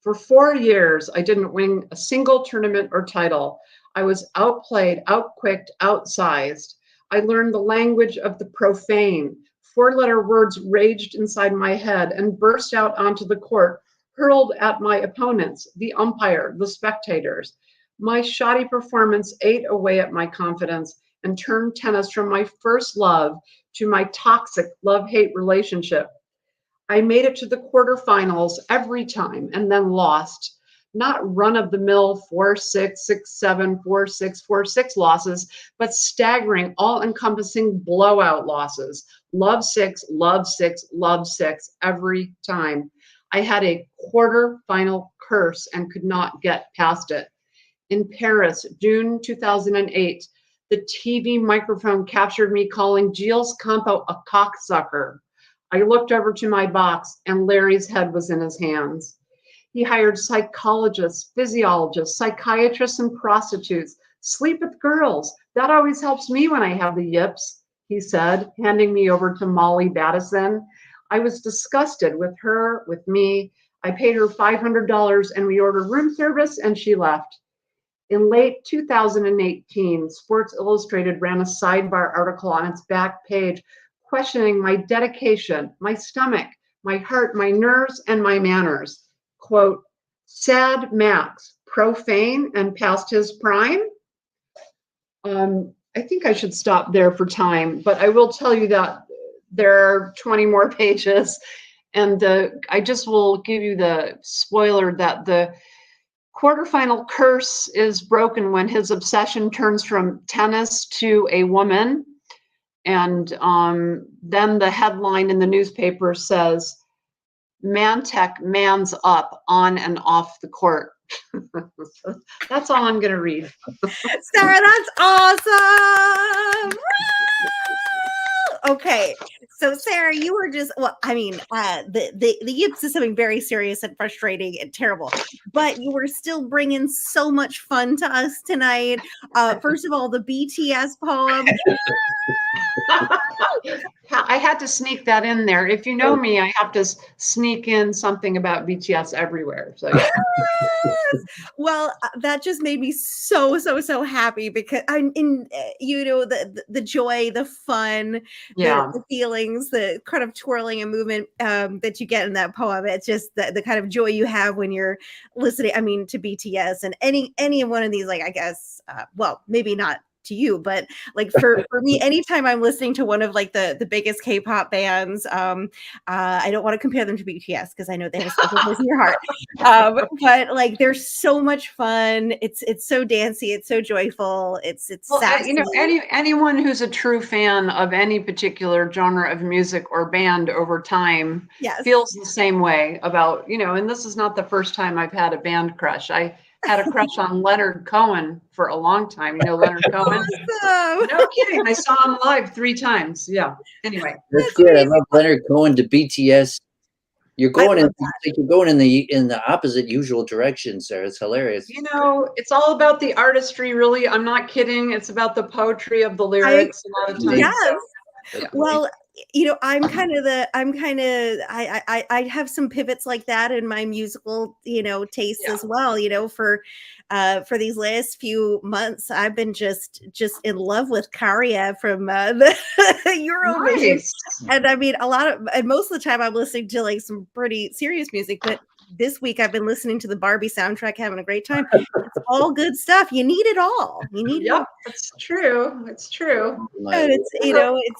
For 4 years, I didn't win a single tournament or title. I was outplayed, outquicked, outsized. I learned the language of the profane. 4-letter words raged inside my head and burst out onto the court, hurled at my opponents, the umpire, the spectators. My shoddy performance ate away at my confidence and turned tennis from my first love to my toxic love-hate relationship. I made it to the quarterfinals every time and then lost. Not run-of-the-mill 4-6, 6-7, 4-6, 4-6 losses, but staggering, all-encompassing blowout losses. Love 6, love 6, love 6 every time. I had a quarterfinal curse and could not get past it. In Paris, June 2008, the TV microphone captured me calling Gilles Campo a cocksucker. I looked over to my box and Larry's head was in his hands. He hired psychologists, physiologists, psychiatrists, and prostitutes. Sleep with girls. That always helps me when I have the yips, he said, handing me over to Molly Battison. I was disgusted with her, with me. I paid her $500 and we ordered room service and she left. In late 2018, Sports Illustrated ran a sidebar article on its back page questioning my dedication, my stomach, my heart, my nerves, and my manners. Quote, sad Max, profane and past his prime? I think I should stop there for time, but I will tell you that there are 20 more pages, and I just will give you the spoiler that the quarterfinal curse is broken when his obsession turns from tennis to a woman. And then the headline in the newspaper says, Mantech mans up on and off the court. That's all I'm going to read. Sarah, that's awesome. Okay, so Sarah, you were just, well, I mean, the yips is something very serious and frustrating and terrible, but you were still bringing so much fun to us tonight. First of all, the BTS poem. I had to sneak that in there. If you know me, I have to sneak in something about BTS everywhere. So yeah. Well, that just made me so happy because I'm in, you know, the joy, the fun, Yeah. the feelings, the kind of twirling and movement that you get in that poem. It's just the kind of joy you have when you're listening, I mean, to BTS and any one of these, like, I guess, well, maybe not to you, but like for me, anytime I'm listening to one of like the biggest K-pop bands, I don't want to compare them to BTS because I know they have a special place in your heart, but like they're so much fun. It's so dancey, it's so joyful, it's well, sassy. you know, anyone who's a true fan of any particular genre of music or band over time Yes. feels the same way about, you know, and this is not the first time I've had a band crush. I had a crush on Leonard Cohen for a long time. You know Leonard Cohen? Awesome. No kidding. I saw him live 3 times. Yeah. Anyway. That's good. I love Leonard Cohen to BTS. You're going in the opposite usual direction, Sarah. It's hilarious. You know, it's all about the artistry, really. I'm not kidding. It's about the poetry of the lyrics a lot of times. Yes. So, yeah. Well, you know, I have some pivots like that in my musical, you know, tastes as well. You know, for these last few months, I've been just in love with Karia from the Eurovision. Nice. And I mean, and most of the time I'm listening to like some pretty serious music, but this week I've been listening to the Barbie soundtrack, having a great time. It's all good stuff. You need it all. You need it all. Yep, it's true. It's true. And it's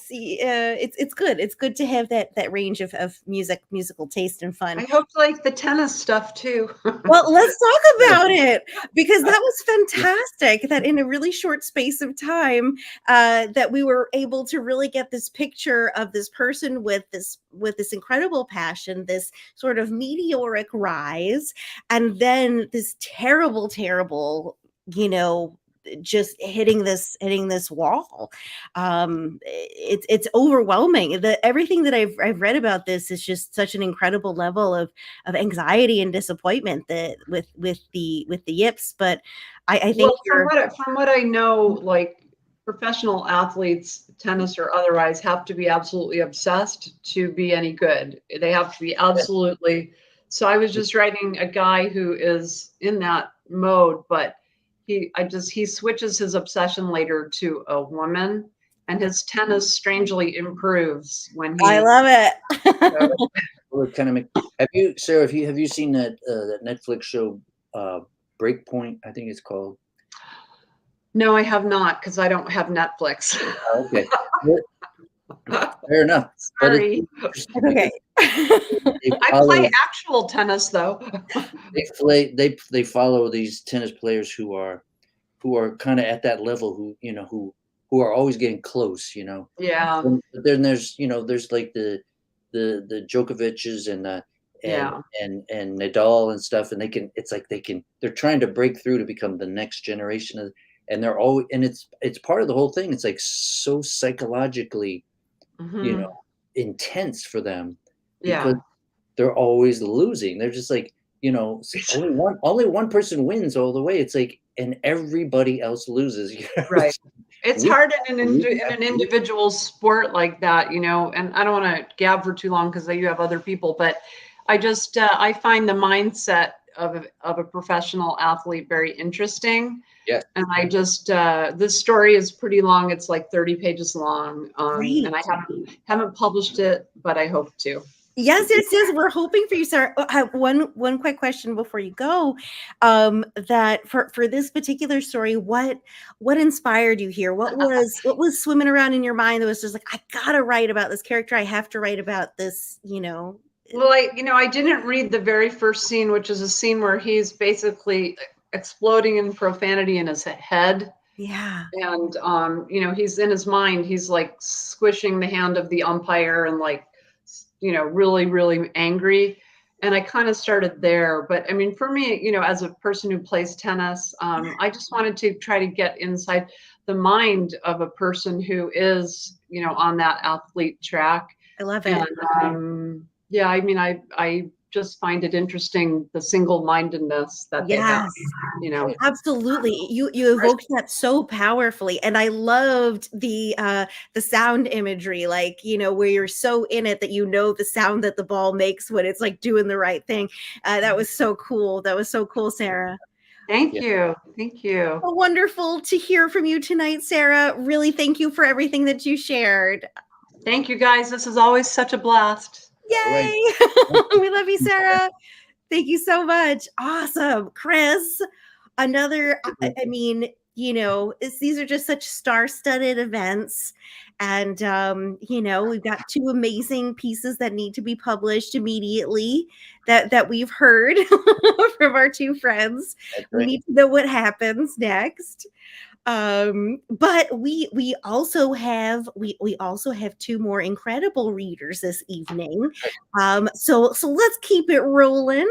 it's good. It's good to have that range of musical taste and fun. I hope you like the tennis stuff too. Well, let's talk about it, because that was fantastic. That in a really short space of time, that we were able to really get this picture of this person with this incredible passion, this sort of meteoric rise, and then this terrible, just hitting this wall. It's overwhelming. Everything that I've read about this is just such an incredible level of anxiety and disappointment that with the yips. But I think from what I know, like professional athletes, tennis or otherwise, have to be absolutely obsessed to be any good. They have to be absolutely. So I was just writing a guy who is in that mode, but he switches his obsession later to a woman, and his tennis strangely improves when he. I love it. Well, it kind of have you, Sarah? Have you seen that Netflix show, Breakpoint? I think it's called. No, I have not, because I don't have Netflix. Okay, fair enough. Sorry. Okay. I play actual tennis though. They follow these tennis players who are kind of at that level, who are always getting close, Yeah. But then there's like the Djokovic's and Nadal and stuff, and they're trying to break through to become the next generation and they're always, and it's part of the whole thing. It's like so psychologically, intense for them. Because they're always losing. They're just like, only one person wins all the way. It's like, and everybody else loses. Right. It's hard in an individual sport like that, and I don't want to gab for too long because you have other people, but I just, I find the mindset of a professional athlete very interesting. Yeah. And I just, this story is pretty long. It's like 30 pages long. And I haven't published it, but I hope to. Yes. We're hoping for you, Sarah. I have one quick question before you go. That for this particular story, what inspired you here? What was swimming around in your mind that was just like, I gotta write about this character. I have to write about this. Well, I didn't read the very first scene, which is a scene where he's basically exploding in profanity in his head. Yeah. And he's in his mind. He's like squishing the hand of the umpire and like, really, really angry. And I kind of started there. But I mean, for me, as a person who plays tennis, I just wanted to try to get inside the mind of a person who is, on that athlete track. I love it. And I mean, I just find it interesting, the single-mindedness that they have. Absolutely. You evoked that so powerfully, and I loved the sound imagery, like where you're so in it that the sound that the ball makes when it's like doing the right thing. That was so cool. Sarah. Thank you. Well, wonderful to hear from you tonight, Sarah. Really, thank you for everything that you shared. Thank you, guys. This is always such a blast. Yay! We love you, Sarah. Thank you so much. Awesome. Chris, another, I mean, these are just such star-studded events. And, we've got two amazing pieces that need to be published immediately that we've heard from our two friends. Right. We need to know what happens next. But we also have two more incredible readers this evening. So let's keep it rolling.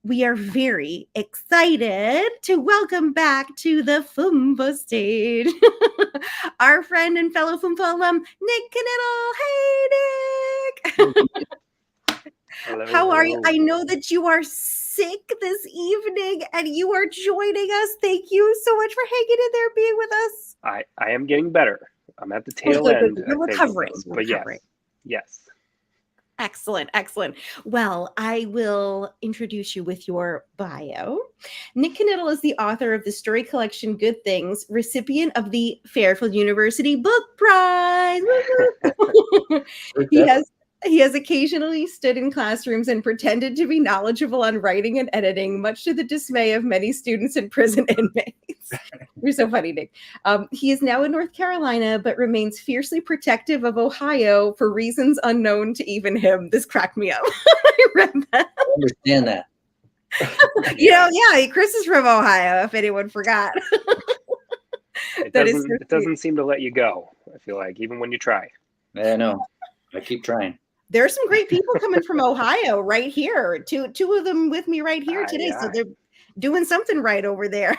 We are very excited to welcome back to the FUMFA stage our friend and fellow FUMFA alum, Nick Knittel. Hey, Nick. Hello, How are you? I know that you are sick this evening and you are joining us. Thank you so much for hanging in there, being with us. I am getting better. I'm at the tail end. You're recovering. But yes. Excellent. Well, I will introduce you with your bio. Nick Knittel is the author of the story collection Good Things, recipient of the Fairfield University Book Prize. He has occasionally stood in classrooms and pretended to be knowledgeable on writing and editing, much to the dismay of many students and prison inmates. You're so funny, Nick. He is now in North Carolina, but remains fiercely protective of Ohio for reasons unknown to even him. This cracked me up. I read that. I understand that. Yeah, Chris is from Ohio, if anyone forgot. It doesn't seem to let you go, I feel like, even when you try. I know. I keep trying. There's some great people coming from Ohio right here. Two of them with me right here today. Yeah. So they're doing something right over there.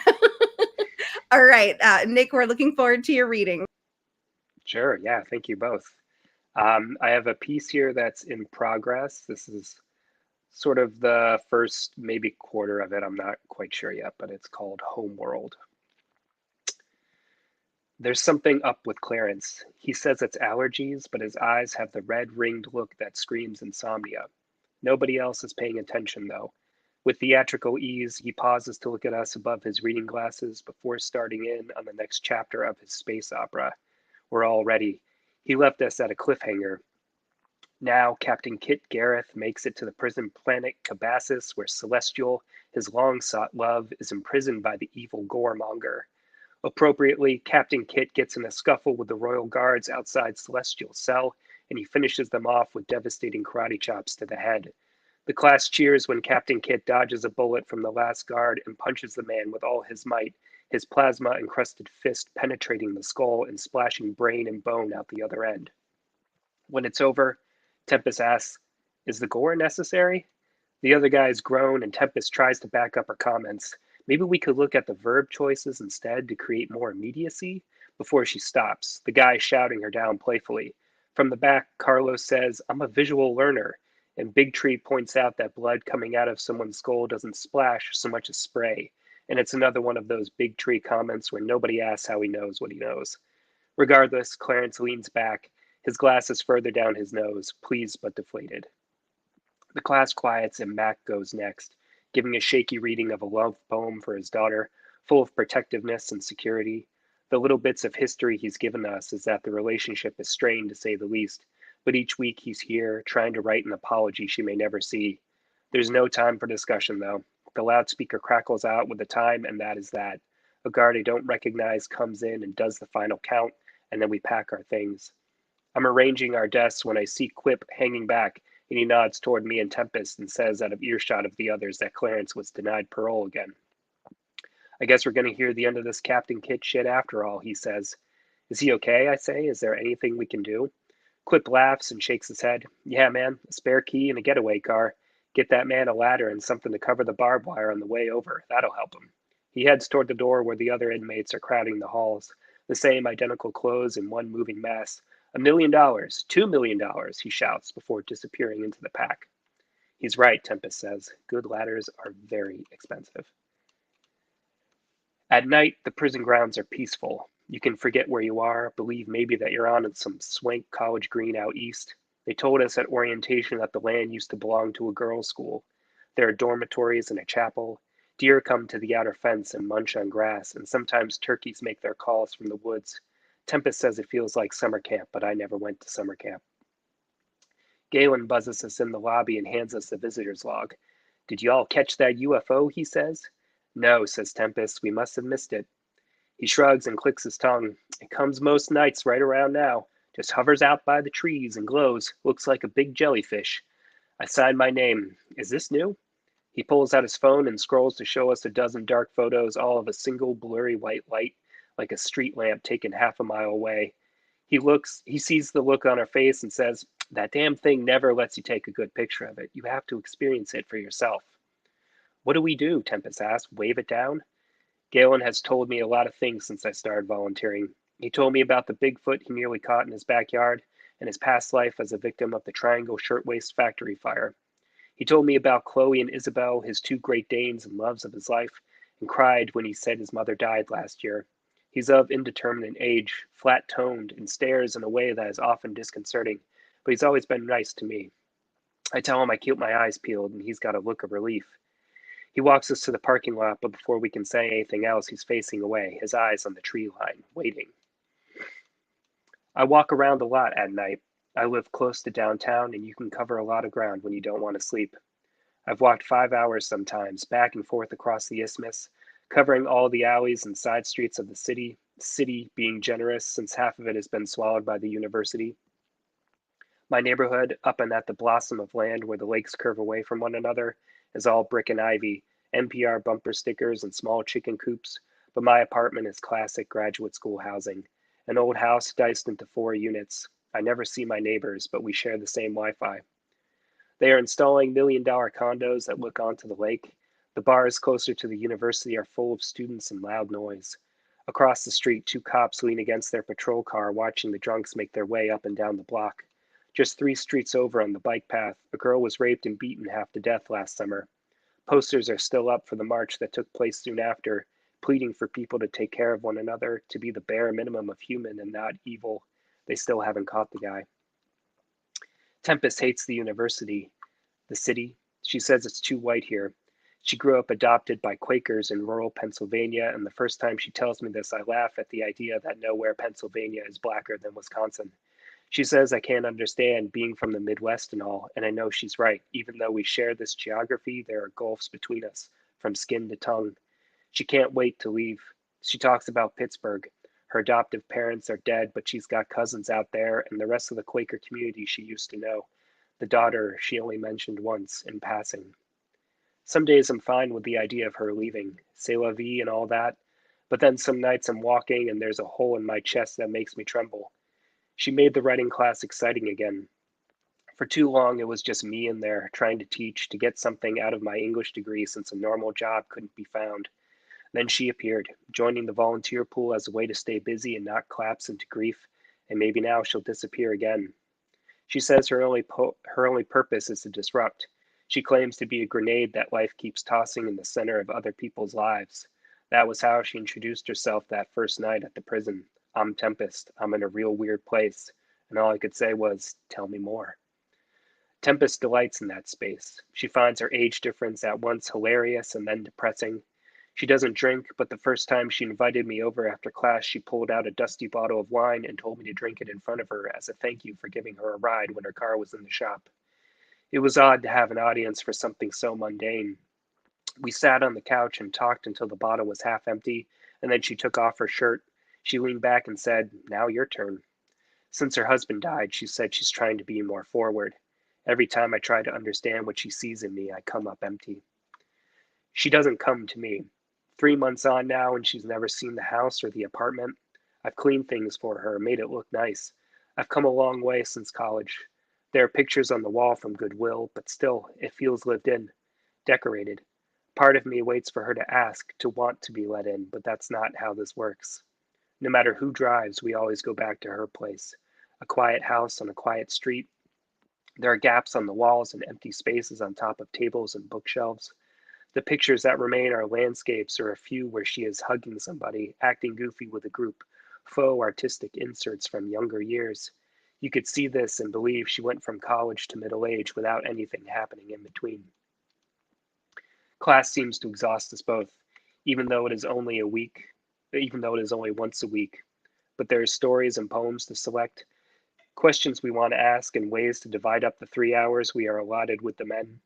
All right, Nick, we're looking forward to your reading. Sure. Yeah. Thank you both. I have a piece here that's in progress. This is sort of the first maybe quarter of it. I'm not quite sure yet, but it's called Homeworld. There's something up with Clarence. He says it's allergies, but his eyes have the red ringed look that screams insomnia. Nobody else is paying attention, though. With theatrical ease, he pauses to look at us above his reading glasses before starting in on the next chapter of his space opera. We're all ready. He left us at a cliffhanger. Now, Captain Kit Gareth makes it to the prison planet Cabassus, where Celestial, his long-sought love, is imprisoned by the evil Goremonger. Appropriately, Captain Kit gets in a scuffle with the royal guards outside Celestial's cell, and he finishes them off with devastating karate chops to the head. The class cheers when Captain Kit dodges a bullet from the last guard and punches the man with all his might, his plasma-encrusted fist penetrating the skull and splashing brain and bone out the other end. When it's over, Tempest asks, "Is the gore necessary?" The other guys groan, and Tempest tries to back up her comments. Maybe we could look at the verb choices instead to create more immediacy, before she stops, the guy shouting her down playfully. From the back, Carlos says, "I'm a visual learner," and Big Tree points out that blood coming out of someone's skull doesn't splash so much as spray, and it's another one of those Big Tree comments where nobody asks how he knows what he knows. Regardless, Clarence leans back, his glasses further down his nose, pleased but deflated. The class quiets and Mac goes next, giving a shaky reading of a love poem for his daughter, full of protectiveness and security. The little bits of history he's given us is that the relationship is strained, to say the least, but each week he's here, trying to write an apology she may never see. There's no time for discussion, though. The loudspeaker crackles out with the time, and that is that. A guard I don't recognize comes in and does the final count, and then we pack our things. I'm arranging our desks when I see Quip hanging back, and he nods toward me and Tempest and says out of earshot of the others that Clarence was denied parole again. "I guess we're going to hear the end of this Captain Kit shit after all," he says. "Is he okay?" I say. "Is there anything we can do?" Quip laughs and shakes his head. "Yeah, man, a spare key and a getaway car. Get that man a ladder and something to cover the barbed wire on the way over. That'll help him." He heads toward the door where the other inmates are crowding the halls, the same identical clothes in one moving mass. $1 million, $2 million, he shouts before disappearing into the pack. He's right, Tempest says. Good ladders are very expensive. At night, the prison grounds are peaceful. You can forget where you are, believe maybe that you're on in some swank college green out east. They told us at orientation that the land used to belong to a girls' school. There are dormitories and a chapel. Deer come to the outer fence and munch on grass, and sometimes turkeys make their calls from the woods. Tempest says it feels like summer camp, but I never went to summer camp. Galen buzzes us in the lobby and hands us the visitor's log. "Did you all catch that UFO?" he says. "No," says Tempest. "We must have missed it." He shrugs and clicks his tongue. "It comes most nights right around now. Just hovers out by the trees and glows. Looks like a big jellyfish." I sign my name. "Is this new?" He pulls out his phone and scrolls to show us a dozen dark photos, all of a single blurry white light, like a street lamp taken half a mile away. He sees the look on our face and says, "That damn thing never lets you take a good picture of it. You have to experience it for yourself." "What do we do?" Tempest asks. "Wave it down?" Galen has told me a lot of things since I started volunteering. He told me about the Bigfoot he nearly caught in his backyard and his past life as a victim of the Triangle Shirtwaist Factory fire. He told me about Chloe and Isabel, his two Great Danes and loves of his life, and cried when he said his mother died last year. He's of indeterminate age, flat-toned, and stares in a way that is often disconcerting, but he's always been nice to me. I tell him I keep my eyes peeled, and he's got a look of relief. He walks us to the parking lot, but before we can say anything else, he's facing away, his eyes on the tree line, waiting. I walk around the lot at night. I live close to downtown, and you can cover a lot of ground when you don't want to sleep. I've walked 5 hours sometimes, back and forth across the isthmus, covering all the alleys and side streets of the city being generous since half of it has been swallowed by the university. My neighborhood, up and at the blossom of land where the lakes curve away from one another, is all brick and ivy, NPR bumper stickers, and small chicken coops, but my apartment is classic graduate school housing, an old house diced into 4 units. I never see my neighbors, but we share the same Wi Fi. They are installing $1 million condos that look onto the lake. The bars closer to the university are full of students and loud noise. Across the street, 2 cops lean against their patrol car, watching the drunks make their way up and down the block. Just 3 streets over on the bike path, a girl was raped and beaten half to death last summer. Posters are still up for the march that took place soon after, pleading for people to take care of one another, to be the bare minimum of human and not evil. They still haven't caught the guy. Tempest hates the university, the city. She says it's too white here. She grew up adopted by Quakers in rural Pennsylvania, and the first time she tells me this, I laugh at the idea that nowhere Pennsylvania is blacker than Wisconsin. She says I can't understand being from the Midwest and all, and I know she's right. Even though we share this geography, there are gulfs between us, from skin to tongue. She can't wait to leave. She talks about Pittsburgh. Her adoptive parents are dead, but she's got cousins out there and the rest of the Quaker community she used to know. The daughter she only mentioned once in passing. Some days I'm fine with the idea of her leaving, c'est la vie and all that, but then some nights I'm walking and there's a hole in my chest that makes me tremble. She made the writing class exciting again. For too long, it was just me in there trying to teach, to get something out of my English degree since a normal job couldn't be found. Then she appeared, joining the volunteer pool as a way to stay busy and not collapse into grief, and maybe now she'll disappear again. She says her only purpose is to disrupt. She claims to be a grenade that life keeps tossing in the center of other people's lives. That was how she introduced herself that first night at the prison. I'm Tempest. I'm in a real weird place. And all I could say was, tell me more. Tempest delights in that space. She finds her age difference at once hilarious and then depressing. She doesn't drink, but the first time she invited me over after class, she pulled out a dusty bottle of wine and told me to drink it in front of her as a thank you for giving her a ride when her car was in the shop. It was odd to have an audience for something so mundane. We sat on the couch and talked until the bottle was half empty, and then she took off her shirt. She leaned back and said, "Now your turn." Since her husband died, she said she's trying to be more forward. Every time I try to understand what she sees in me, I come up empty. She doesn't come to me. 3 months on now, and she's never seen the house or the apartment. I've cleaned things for her, made it look nice. I've come a long way since college. There are pictures on the wall from Goodwill, but still, it feels lived in, decorated. Part of me waits for her to ask, to want to be let in, but that's not how this works. No matter who drives, we always go back to her place. A quiet house on a quiet street. There are gaps on the walls and empty spaces on top of tables and bookshelves. The pictures that remain are landscapes or a few where she is hugging somebody, acting goofy with a group, faux artistic inserts from younger years. You could see this and believe she went from college to middle age without anything happening in between. Class seems to exhaust us both, even though it is only once a week. But there are stories and poems to select, questions we want to ask, and ways to divide up the 3 hours we are allotted with the men.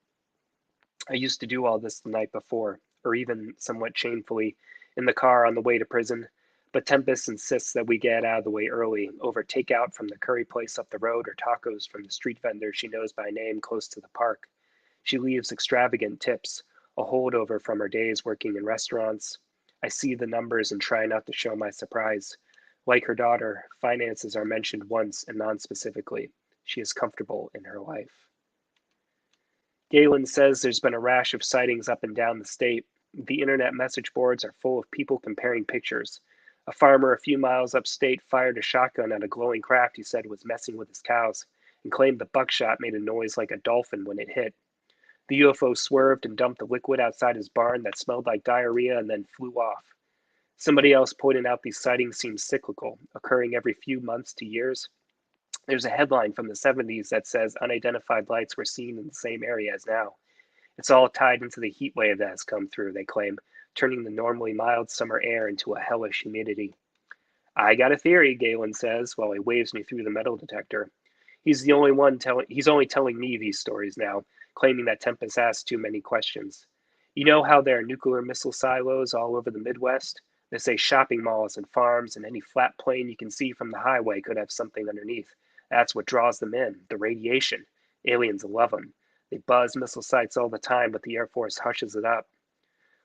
I used to do all this the night before, or even somewhat shamefully, in the car on the way to prison, but Tempest insists that we get out of the way early, over takeout from the curry place up the road or tacos from the street vendor she knows by name close to the park. She leaves extravagant tips, a holdover from her days working in restaurants. I see the numbers and try not to show my surprise. Like her daughter, finances are mentioned once and non-specifically. She is comfortable in her life. Galen says there's been a rash of sightings up and down the state. The internet message boards are full of people comparing pictures. A farmer a few miles upstate fired a shotgun at a glowing craft he said was messing with his cows, and claimed the buckshot made a noise like a dolphin when it hit. The UFO swerved and dumped the liquid outside his barn that smelled like diarrhea and then flew off. Somebody else pointed out these sightings seem cyclical, occurring every few months to years. There's a headline from the 70s that says unidentified lights were seen in the same area as now. It's all tied into the heat wave that has come through, they claim, turning the normally mild summer air into a hellish humidity. I got a theory, Galen says, while he waves me through the metal detector. He's only telling me these stories now, claiming that Tempest asks too many questions. You know how there are nuclear missile silos all over the Midwest? They say shopping malls and farms and any flat plane you can see from the highway could have something underneath. That's what draws them in, the radiation. Aliens love them. They buzz missile sites all the time, but the Air Force hushes it up.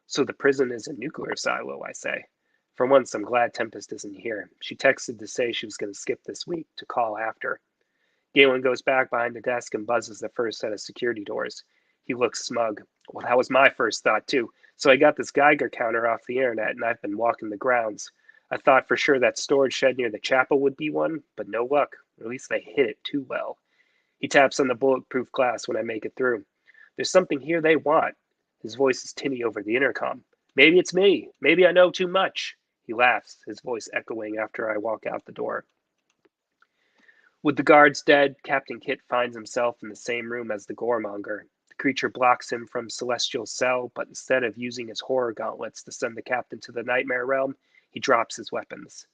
So the prison is a nuclear silo, I say. For once, I'm glad Tempest isn't here. She texted to say she was going to skip this week, to call after. Galen goes back behind the desk and buzzes the first set of security doors. He looks smug. Well, that was my first thought, too. So I got this Geiger counter off the internet, and I've been walking the grounds. I thought for sure that storage shed near the chapel would be one, but no luck. Or at least they hid it too well. He taps on the bulletproof glass when I make it through. There's something here they want. His voice is tinny over the intercom. Maybe it's me. Maybe I know too much. He laughs, his voice echoing after I walk out the door. With the guards dead, Captain Kit finds himself in the same room as the goremonger. The creature blocks him from Celestial's cell, but instead of using his horror gauntlets to send the captain to the nightmare realm, he drops his weapons.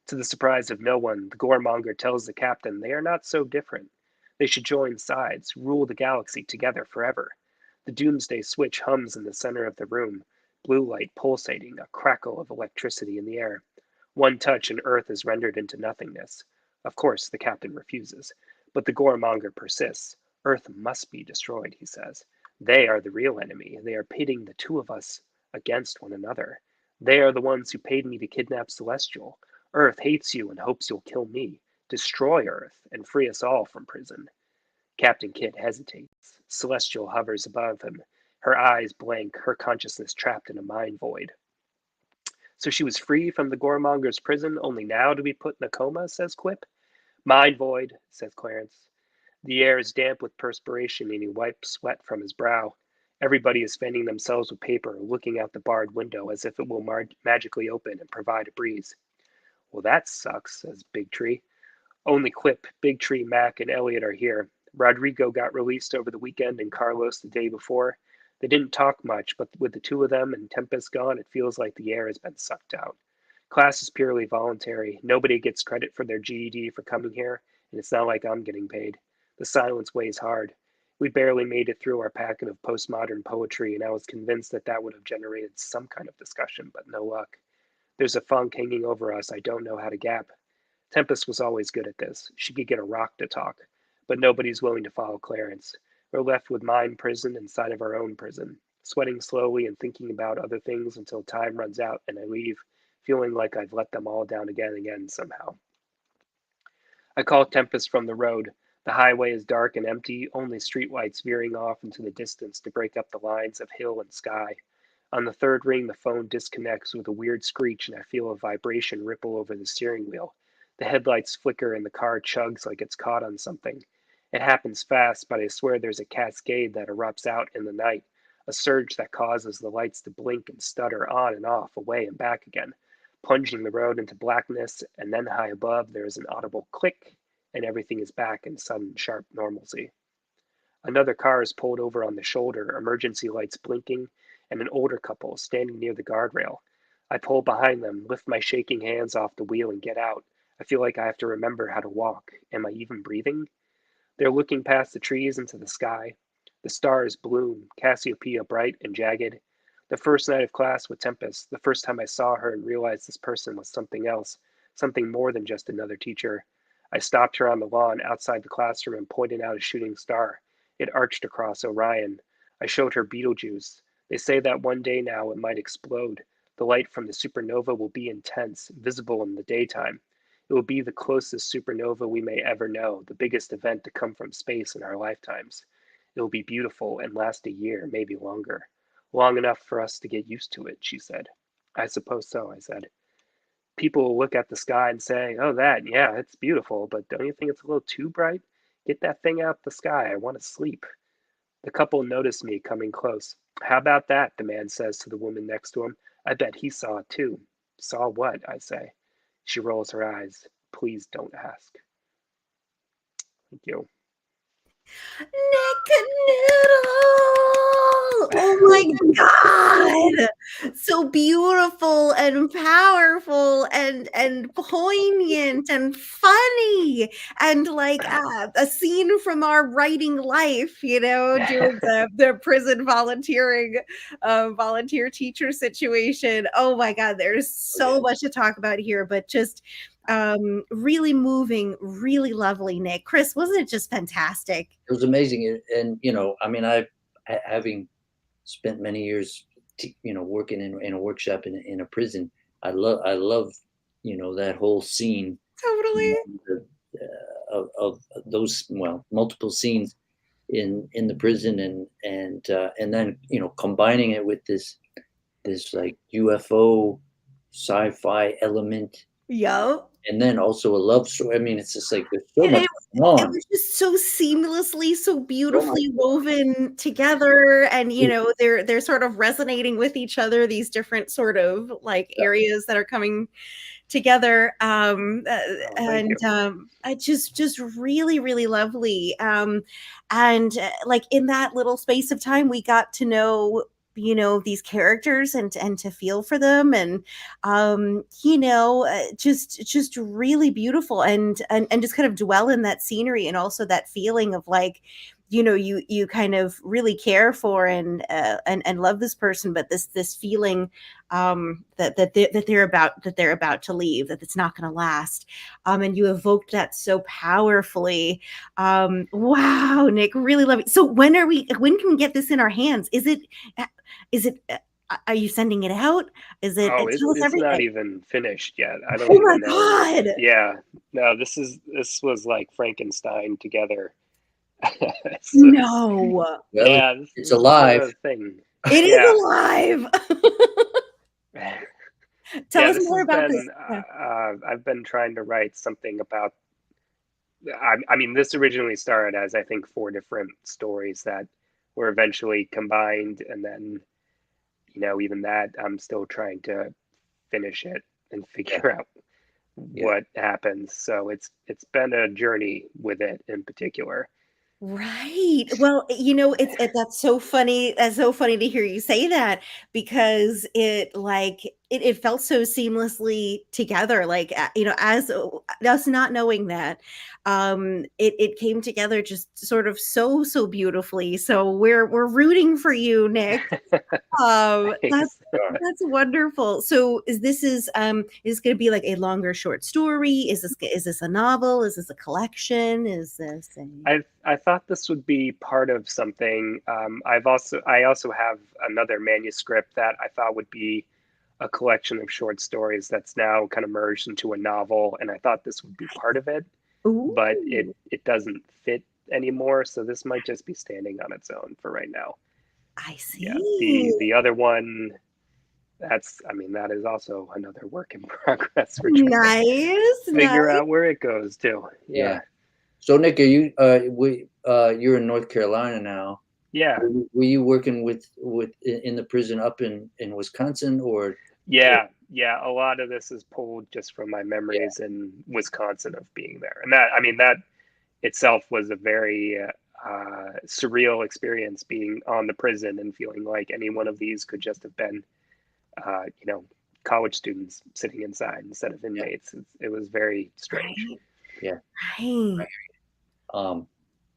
To the surprise of no one, the goremonger tells the captain they are not so different. They should join sides, rule the galaxy together forever. The doomsday switch hums in the center of the room, blue light pulsating, a crackle of electricity in the air. One touch and Earth is rendered into nothingness. Of course, the captain refuses, but the goremonger persists. Earth must be destroyed, he says. They are the real enemy. They are pitting the two of us against one another. They are the ones who paid me to kidnap Celestial. Earth hates you and hopes you'll kill me. Destroy Earth and free us all from prison. Captain Kidd hesitates. Celestial hovers above him, her eyes blank, her consciousness trapped in a mind void. So she was free from the goremonger's prison, only now to be put in a coma, says Quip. Mind void, says Clarence. The air is damp with perspiration, and he wipes sweat from his brow. Everybody is fanning themselves with paper, looking out the barred window as if it will magically open and provide a breeze. Well, that sucks, says Big Tree. Only Quip, Big Tree, Mac, and Elliot are here. Rodrigo got released over the weekend and Carlos the day before. They didn't talk much, but with the two of them and Tempest gone, it feels like the air has been sucked out. Class is purely voluntary. Nobody gets credit for their GED for coming here, and it's not like I'm getting paid. The silence weighs hard. We barely made it through our packet of postmodern poetry, and I was convinced that that would have generated some kind of discussion, but no luck. There's a funk hanging over us I don't know how to gap. Tempest was always good at this. She could get a rock to talk, but nobody's willing to follow Clarence. We're left with mind prison inside of our own prison, sweating slowly and thinking about other things until time runs out and I leave, feeling like I've let them all down again and again somehow. I call Tempest from the road. The highway is dark and empty, only streetlights veering off into the distance to break up the lines of hill and sky. On the third ring, the phone disconnects with a weird screech and I feel a vibration ripple over the steering wheel. The headlights flicker and the car chugs like it's caught on something. It happens fast, but I swear there's a cascade that erupts out in the night, a surge that causes the lights to blink and stutter on and off, away and back again, plunging the road into blackness, and then high above there is an audible click, and everything is back in sudden, sharp normalcy. Another car is pulled over on the shoulder, emergency lights blinking, and an older couple standing near the guardrail. I pull behind them, lift my shaking hands off the wheel, and get out. I feel like I have to remember how to walk. Am I even breathing? They're looking past the trees into the sky. The stars bloom, Cassiopeia bright and jagged. The first night of class with Tempest, the first time I saw her and realized this person was something else, something more than just another teacher. I stopped her on the lawn outside the classroom and pointed out a shooting star. It arched across Orion. I showed her Betelgeuse. They say that one day now it might explode. The light from the supernova will be intense, visible in the daytime. It will be the closest supernova we may ever know, the biggest event to come from space in our lifetimes. It will be beautiful and last a year, maybe longer. Long enough for us to get used to it, she said. I suppose so, I said. People will look at the sky and say, oh, yeah, it's beautiful, but don't you think it's a little too bright? Get that thing out the sky, I want to sleep. The couple noticed me coming close. How about that, the man says to the woman next to him. I bet he saw it too. Saw what, I say. She rolls her eyes. Please don't ask. Thank you. Nick Knittel! Oh my God! So beautiful and powerful and poignant and funny and like a scene from our writing life, you know, doing the prison volunteer teacher situation. Oh my God, there's so much to talk about here, but just really moving, really lovely, Nick. Chris, wasn't it just fantastic? It was amazing. And you know, I mean, having spent many years working in a workshop in a prison, I love you know, that whole scene, Totally. you know, of those, well, multiple scenes in the prison, and then, you know, combining it with this like UFO sci-fi element, Yo. and then also a love story. I mean, it's just like there's so And much it going on. was just so seamlessly, so So much beautifully going on. woven together, and, you know, they're sort of resonating with each other, these different sort of, like, areas that are coming together, Thank you. I just really, really lovely, and, like, in that little space of time, we got to know, you know, these characters and to feel for them, and you know, just really beautiful, and just kind of dwell in that scenery, and also that feeling of like, you know, you kind of really care for and love this person, but this feeling that they're about to leave, that it's not going to last, and you evoked that so powerfully. Wow, Nick, really love it. So when can we get this in our hands? Is it are you sending it out? Is it Oh, tell us it's not everything. even finished yet. I don't Oh my even know. God. Yeah, no, this was like Frankenstein together. So, No. Well, yeah, it's this is alive. the thing. It is Yeah. alive. Tell Yeah, us this more has about this. been, I've been trying to write something about, I mean, this originally started as, I think, 4 different stories that were eventually combined. And then, you know, even that, I'm still trying to finish it and figure out Yeah. what happens. So it's been a journey with it in particular. Right. Well, you know, that's so funny. That's so funny to hear you say that, because it felt so seamlessly together. Like, you know, as us not knowing that, it came together just sort of so beautifully. So we're rooting for you, Nick. Thanks. That's wonderful. So is going to be like a longer short story? Is this a novel? Is this a collection? Is this a I thought this would be part of something. I also have another manuscript that I thought would be a collection of short stories that's now kind of merged into a novel, and I thought this would be part of it, but Ooh, it doesn't fit anymore. So this might just be standing on its own for right now. I Yeah, see. the other one, I mean, that is also another work in progress. We're trying to Nice, figure nice. out where it goes to. Yeah. Yeah, So Nick, are you you're in North Carolina now. yeah. Were you working in the prison up in Wisconsin, or? Yeah. A lot of this is pulled just from my Yeah. memories in Wisconsin of being there, and that, I mean, that itself was a very surreal experience, being on the prison and feeling like any one of these could just have been, you know, college students sitting inside instead of Yeah. inmates. It was very strange. Right, Yeah. right.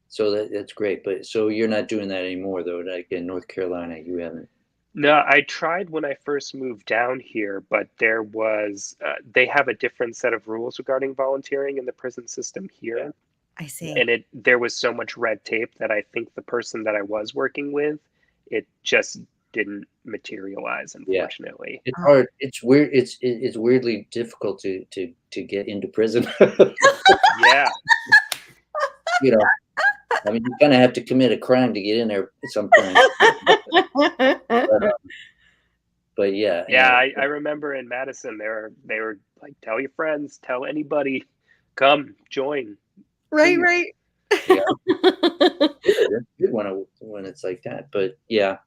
So that's great. But so you're not doing that anymore, though. Like in North Carolina, you haven't. No, I tried when I first moved down here, but there was they have a different set of rules regarding volunteering in the prison system Yeah. here. I see. And there was so much red tape that I think the person that I was working with, it just didn't materialize, Yeah. unfortunately. It's Oh, hard. It's weird. It's weirdly difficult to get into prison. Yeah, You know, I mean, you kind of have to commit a crime to get in there sometimes. But yeah, yeah. I remember in Madison, they were like, tell your friends, tell anybody, come join, right, please. right. yeah, it's good when it's like that. But yeah,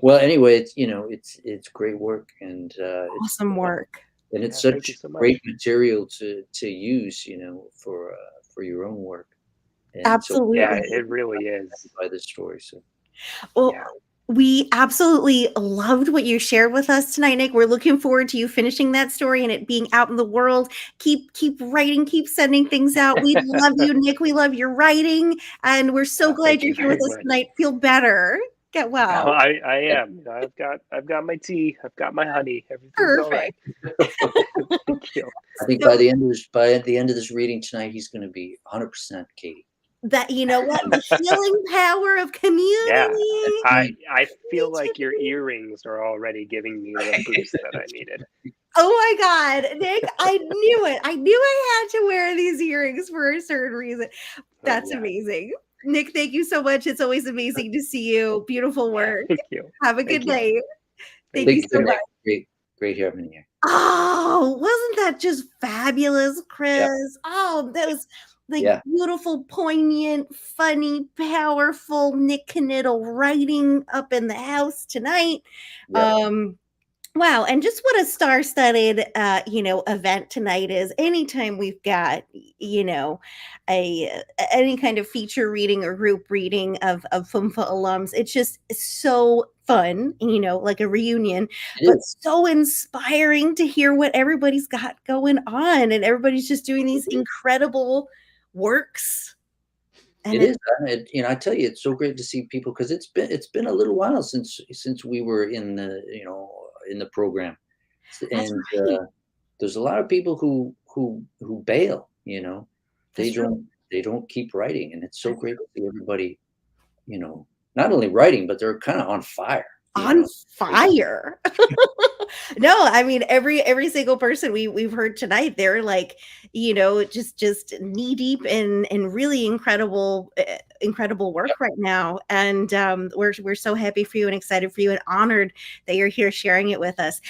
well, anyway, it's great work, and Awesome work. it's Yeah, thank you such so great much. material to use, for your own work. And so Absolutely. Yeah, it really is. by this story. So Well, Yeah. we absolutely loved what you shared with us tonight, Nick. We're looking forward to you finishing that story and it being out in the world. Keep writing, keep sending things out. We love you, Nick. We love your writing, and we're so glad Thank you're you here with very us much. tonight. Feel better. Get Oh, well. I am. You know, I've got my tea. I've got my honey. Everything's all right. Perfect. Thank you. I think So by the end of this reading tonight, he's going to be 100% Katie. that you know what the healing power of Yeah. community. I feel like your earrings are already giving me the boost that I needed. Oh my God, Nick, I knew it. I knew I had to wear these earrings for a certain reason. That's Yeah. amazing. Nick, thank you so much. It's always amazing to see you. Beautiful work. Thank you. Have a Thank good you. night. Thank Thank you you. so Big much. great having you. Oh, wasn't that just fabulous, Chris? Yeah. Oh, that was like Yeah. beautiful, poignant, funny, powerful Nick Knittel writing up in the house tonight. Yeah. Wow, and just what a star-studded, event tonight is. Anytime we've got, any kind of feature reading or group reading of FUMFA alums, it's just so fun, like a reunion, It but is. so inspiring to hear what everybody's got going on, and everybody's just doing these incredible works. And It is. I tell you, it's so great to see people because it's been a little while since we were in the program, that's and right. there's a lot of people who bail. That's true. They don't keep writing, and it's so That's great to see everybody. Not only writing, but they're kind of on fire. on fire. No, I mean every single person we've heard tonight, they're like, just knee deep in really incredible work right now, and we're so happy for you and excited for you and honored that you're here sharing it with us.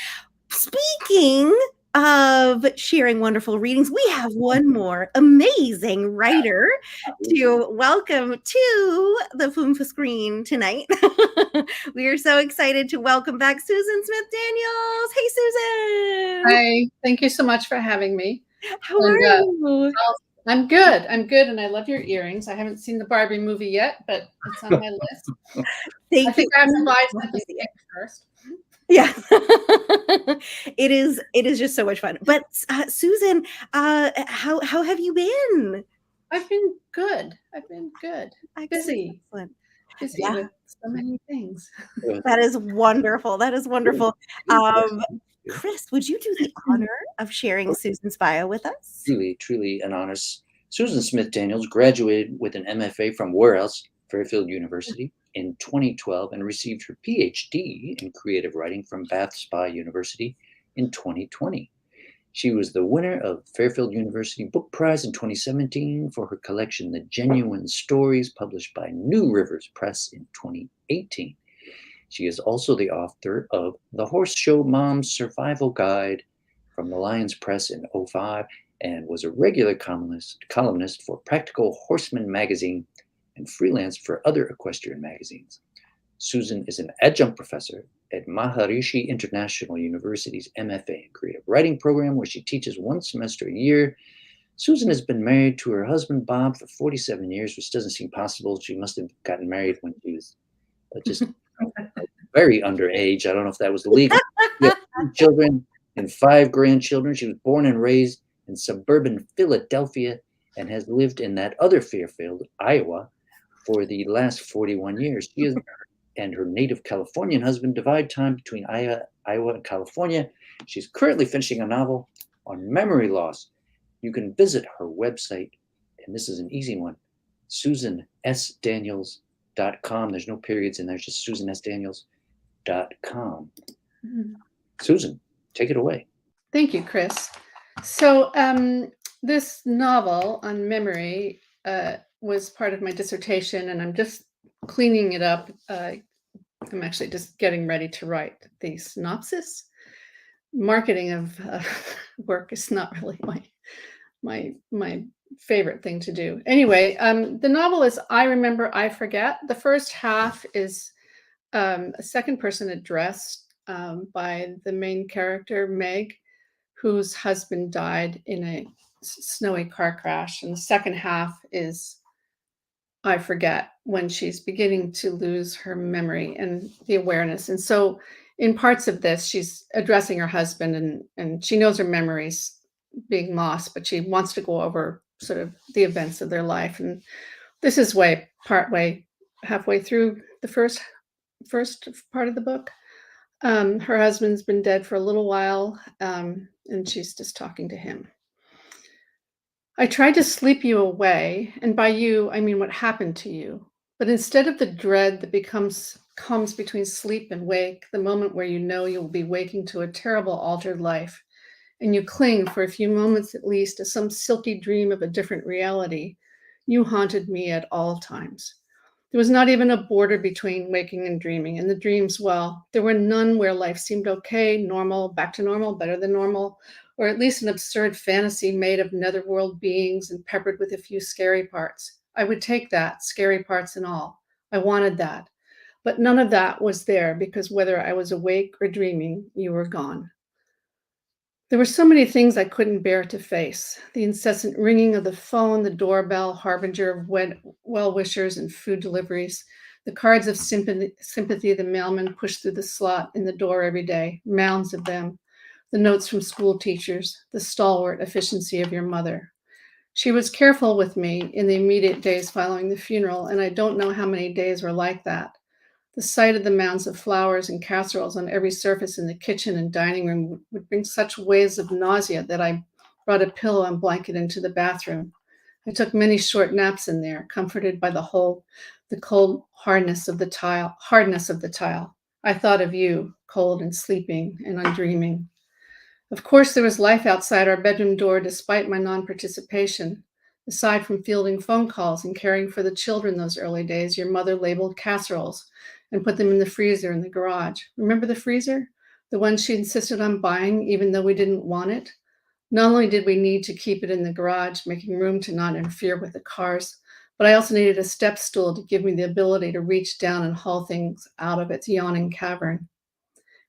Speaking of sharing wonderful readings, we have one more amazing writer to welcome to the FUMFA screen tonight. We are so excited to welcome back Susan Smith Daniels. Hey, Susan. Hi, thank you so much for having me. How are you? I'm good. And I love your earrings. I haven't seen the Barbie movie yet, but it's on my list. Thank I think you. I have to buy Love to something see it. first. Yeah. It is just so much fun. But Susan, how have you been? I've been good. Busy. Excellent. Busy Yeah. with so many things. That is wonderful. That is wonderful. Chris, would you do the honor of sharing Susan's bio with us? Truly an honor. Susan Smith Daniels graduated with an MFA from where else? Fairfield University in 2012 and received her PhD in creative writing from Bath Spa University in 2020. She was the winner of Fairfield University Book Prize in 2017 for her collection The Genuine Stories, published by New Rivers Press in 2018. She is also the author of The Horse Show Mom's Survival Guide from the Lions Press in 2005 and was a regular columnist for Practical Horseman magazine and freelanced for other equestrian magazines. Susan is an adjunct professor at Maharishi International University's MFA in Creative Writing program, where she teaches one semester a year. Susan has been married to her husband, Bob, for 47 years, which doesn't seem possible. She must have gotten married when she was just very underage. I don't know if that was legal. She has 2 children and 5 grandchildren. She was born and raised in suburban Philadelphia and has lived in that other Fairfield, Iowa, for the last 41 years. She and her native Californian husband divide time between Iowa and California. She's currently finishing a novel on memory loss. You can visit her website, and this is an easy one, susansdaniels.com. There's no periods in there, it's just susansdaniels.com. Susan, take it away. Thank you, Chris. So this novel on memory was part of my dissertation, and I'm just cleaning it up. I'm actually just getting ready to write the synopsis. Marketing of work is not really my favorite thing to do. Anyway, the novel is I Remember, I Forget. The first half is a second person address by the main character, Meg, whose husband died in a snowy car crash. And the second half is I forget when she's beginning to lose her memory and the awareness. And so in parts of this, she's addressing her husband and she knows her memories being lost, but she wants to go over sort of the events of their life. And this is halfway through the first part of the book. Her husband's been dead for a little while, and she's just talking to him. I tried to sleep you away, and by you, I mean what happened to you. But instead of the dread that comes between sleep and wake, the moment where you know you will be waking to a terrible altered life, and you cling for a few moments at least to some silky dream of a different reality, you haunted me at all times. There was not even a border between waking and dreaming, and the dreams, well, there were none where life seemed okay, normal, back to normal, better than normal, or at least an absurd fantasy made of netherworld beings and peppered with a few scary parts. I would take that, scary parts and all. I wanted that. But none of that was there because whether I was awake or dreaming, you were gone. There were so many things I couldn't bear to face. The incessant ringing of the phone, the doorbell, harbinger of well-wishers and food deliveries, the cards of sympathy the mailman pushed through the slot in the door every day, mounds of them, the notes from school teachers, the stalwart efficiency of your mother. She was careful with me in the immediate days following the funeral, and I don't know how many days were like that. The sight of the mounds of flowers and casseroles on every surface in the kitchen and dining room would bring such waves of nausea that I brought a pillow and blanket into the bathroom. I took many short naps in there, comforted by the cold hardness of the tile. I thought of you, cold and sleeping and undreaming. Of course, there was life outside our bedroom door despite my non-participation. Aside from fielding phone calls and caring for the children those early days, your mother labeled casseroles and put them in the freezer in the garage. Remember the freezer? The one she insisted on buying even though we didn't want it? Not only did we need to keep it in the garage, making room to not interfere with the cars, but I also needed a step stool to give me the ability to reach down and haul things out of its yawning cavern.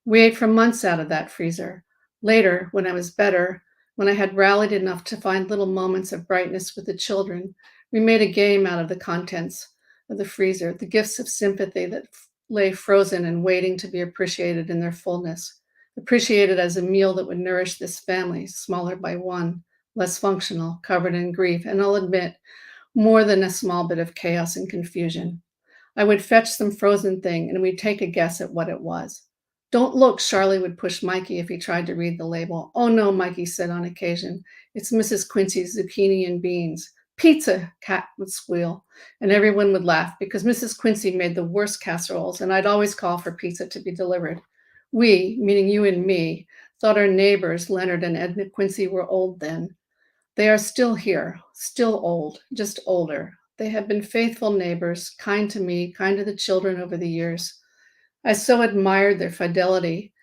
We ate for months out of that freezer. Later, when I was better, when I had rallied enough to find little moments of brightness with the children, we made a game out of the contents of the freezer, the gifts of sympathy that lay frozen and waiting to be appreciated in their fullness, appreciated as a meal that would nourish this family, smaller by one, less functional, covered in grief, and I'll admit, more than a small bit of chaos and confusion. I would fetch some frozen thing and we'd take a guess at what it was. Don't look, Charlie would push Mikey if he tried to read the label. Oh no, Mikey said on occasion. It's Mrs. Quincy's zucchini and beans. Pizza, Cat would squeal, and everyone would laugh because Mrs. Quincy made the worst casseroles, and I'd always call for pizza to be delivered. We, meaning you and me, thought our neighbors, Leonard and Edna Quincy, were old then. They are still here, still old, just older. They have been faithful neighbors, kind to me, kind to the children over the years. I so admired their fidelity,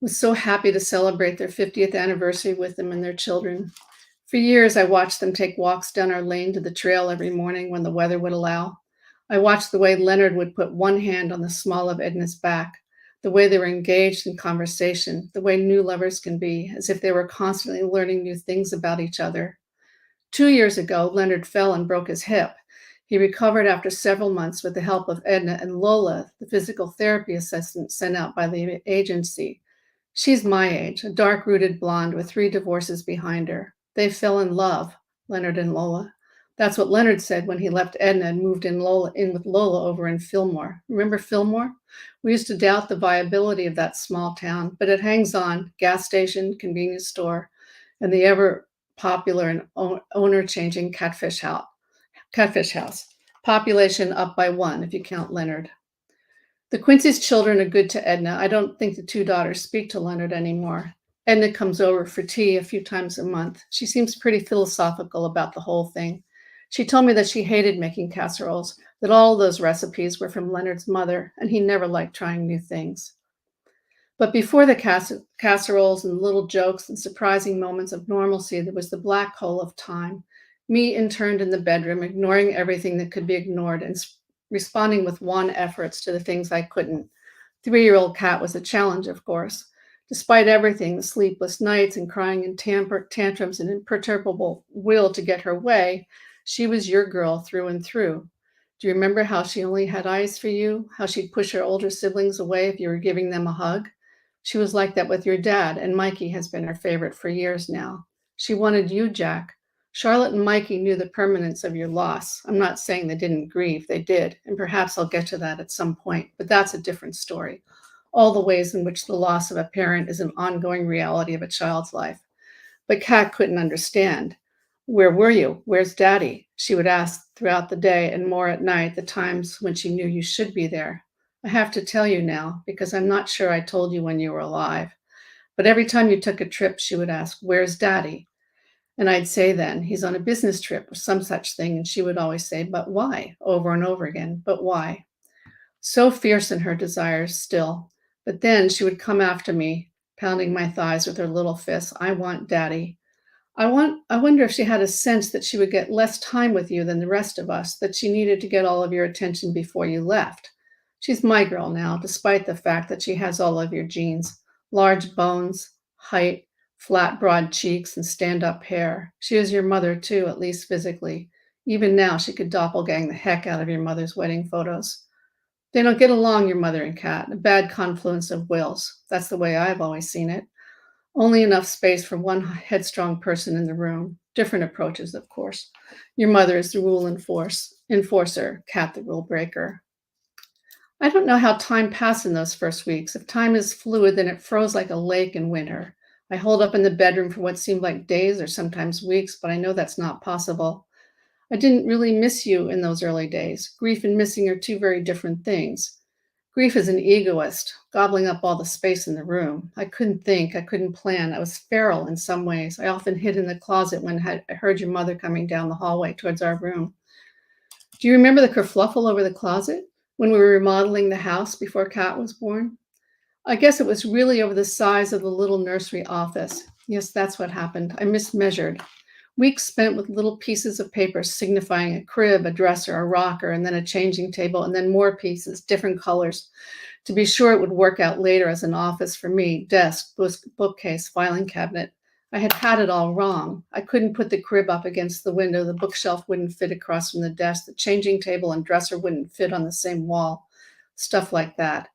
was so happy to celebrate their 50th anniversary with them and their children. For years, I watched them take walks down our lane to the trail every morning when the weather would allow. I watched the way Leonard would put one hand on the small of Edna's back, the way they were engaged in conversation, the way new lovers can be, as if they were constantly learning new things about each other. 2 years ago, Leonard fell and broke his hip. He recovered after several months with the help of Edna and Lola, the physical therapy assistant sent out by the agency. She's my age, a dark-rooted blonde with 3 divorces behind her. They fell in love, Leonard and Lola. That's what Leonard said when he left Edna and moved in with Lola over in Fillmore. Remember Fillmore? We used to doubt the viability of that small town, but it hangs on, gas station, convenience store, and the ever-popular and owner-changing catfish house. Population up by 1 if you count Leonard. The Quincy's children are good to Edna. I don't think the 2 daughters speak to Leonard anymore. Edna comes over for tea a few times a month. She seems pretty philosophical about the whole thing. She told me that she hated making casseroles, that all those recipes were from Leonard's mother, and he never liked trying new things. But before the casseroles and little jokes and surprising moments of normalcy, there was the black hole of time. Me interned in the bedroom, ignoring everything that could be ignored and responding with one efforts to the things I couldn't. 3-year-old Kat was a challenge, of course. Despite everything, the sleepless nights and crying and tantrums and imperturbable will to get her way, she was your girl through and through. Do you remember how she only had eyes for you? How she'd push her older siblings away if you were giving them a hug? She was like that with your dad, and Mikey has been her favorite for years now. She wanted you, Jack. Charlotte and Mikey knew the permanence of your loss. I'm not saying they didn't grieve, they did, and perhaps I'll get to that at some point, but that's a different story. All the ways in which the loss of a parent is an ongoing reality of a child's life. But Kat couldn't understand. Where were you? Where's Daddy? She would ask throughout the day and more at night, the times when she knew you should be there. I have to tell you now, because I'm not sure I told you when you were alive. But every time you took a trip, she would ask, where's Daddy? And I'd say then, he's on a business trip or some such thing. And she would always say, but why? Over and over again, but why? So fierce in her desires still. But then she would come after me, pounding my thighs with her little fists. I want Daddy. I wonder if she had a sense that she would get less time with you than the rest of us, that she needed to get all of your attention before you left. She's my girl now, despite the fact that she has all of your genes. Large bones, height, flat, broad cheeks, and stand-up hair. She is your mother too, at least physically. Even now, she could doppelgang the heck out of your mother's wedding photos. They don't get along, your mother and Kat. A bad confluence of wills. That's the way I've always seen it. Only enough space for one headstrong person in the room. Different approaches, of course. Your mother is the rule enforcer, Kat the rule breaker. I don't know how time passed in those first weeks. If time is fluid, then it froze like a lake in winter. I holed up in the bedroom for what seemed like days or sometimes weeks, but I know that's not possible. I didn't really miss you in those early days. Grief and missing are two very different things. Grief is an egoist, gobbling up all the space in the room. I couldn't think, I couldn't plan. I was feral in some ways. I often hid in the closet when I heard your mother coming down the hallway towards our room. Do you remember the kerfluffle over the closet when we were remodeling the house before Kat was born? I guess it was really over the size of the little nursery office. Yes, that's what happened. I mismeasured. Weeks spent with little pieces of paper signifying a crib, a dresser, a rocker, and then a changing table, and then more pieces, different colors. To be sure it would work out later as an office for me, desk, bookcase, filing cabinet. I had it all wrong. I couldn't put the crib up against the window. The bookshelf wouldn't fit across from the desk. The changing table and dresser wouldn't fit on the same wall. Stuff like that.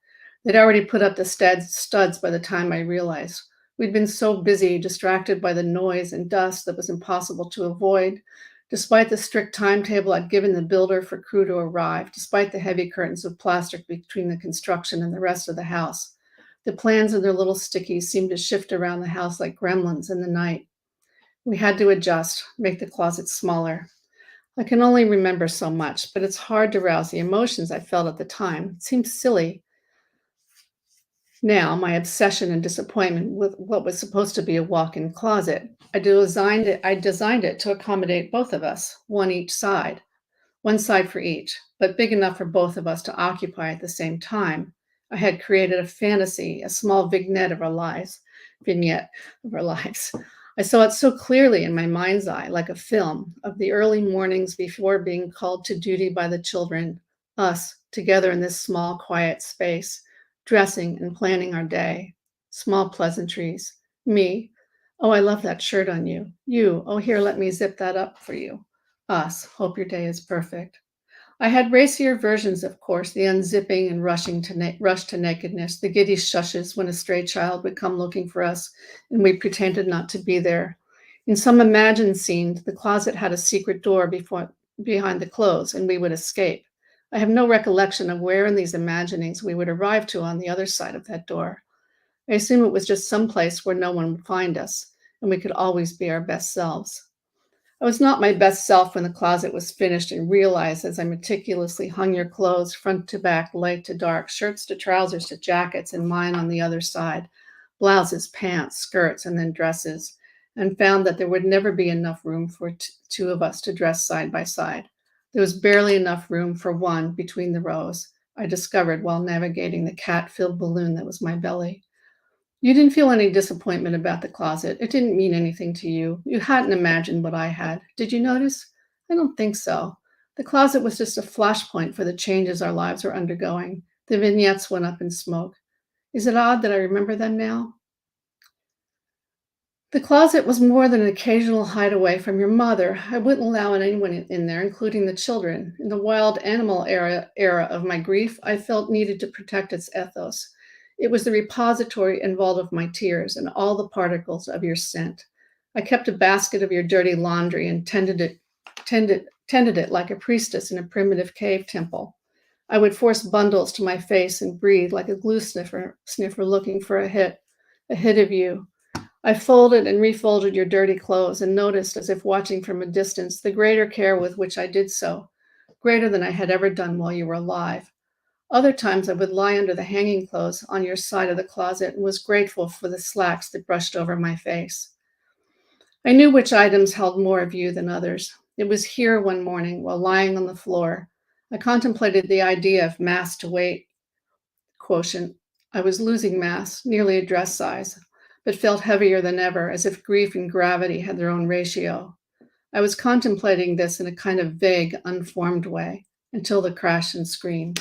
They'd already put up the studs by the time I realized. We'd been so busy, distracted by the noise and dust that was impossible to avoid. Despite the strict timetable I'd given the builder for crew to arrive, despite the heavy curtains of plastic between the construction and the rest of the house, the plans and their little stickies seemed to shift around the house like gremlins in the night. We had to adjust, make the closet smaller. I can only remember so much, but it's hard to rouse the emotions I felt at the time. It seemed silly. Now, my obsession and disappointment with what was supposed to be a walk-in closet. I designed it to accommodate both of us, one side for each, but big enough for both of us to occupy at the same time. I had created a fantasy, a small vignette of our lives. I saw it so clearly in my mind's eye, like a film, of the early mornings before being called to duty by the children, us together in this small, quiet space, dressing and planning our day, small pleasantries. Me, oh, I love that shirt on you. You, oh, here, let me zip that up for you. Us, hope your day is perfect. I had racier versions, of course, the unzipping and rush to nakedness, the giddy shushes when a stray child would come looking for us and we pretended not to be there. In some imagined scene, the closet had a secret door behind the clothes and we would escape. I have no recollection of where in these imaginings we would arrive to on the other side of that door. I assume it was just some place where no one would find us, and we could always be our best selves. I was not my best self when the closet was finished and realized as I meticulously hung your clothes front to back, light to dark, shirts to trousers to jackets, and mine on the other side, blouses, pants, skirts, and then dresses, and found that there would never be enough room for two of us to dress side by side. There was barely enough room for one between the rows, I discovered while navigating the cat-filled balloon that was my belly. You didn't feel any disappointment about the closet. It didn't mean anything to you. You hadn't imagined what I had. Did you notice? I don't think so. The closet was just a flashpoint for the changes our lives were undergoing. The vignettes went up in smoke. Is it odd that I remember them now? The closet was more than an occasional hideaway from your mother. I wouldn't allow anyone in there, including the children. In the wild animal era of my grief, I felt needed to protect its ethos. It was the repository and vault of my tears and all the particles of your scent. I kept a basket of your dirty laundry and tended it like a priestess in a primitive cave temple. I would force bundles to my face and breathe like a glue sniffer looking for a hit of you. I folded and refolded your dirty clothes and noticed, as if watching from a distance, the greater care with which I did so, greater than I had ever done while you were alive. Other times I would lie under the hanging clothes on your side of the closet and was grateful for the slacks that brushed over my face. I knew which items held more of you than others. It was here one morning, while lying on the floor, I contemplated the idea of mass to weight quotient. I was losing mass, nearly a dress size, but felt heavier than ever, as if grief and gravity had their own ratio. I was contemplating this in a kind of vague, unformed way, until the crash and scream.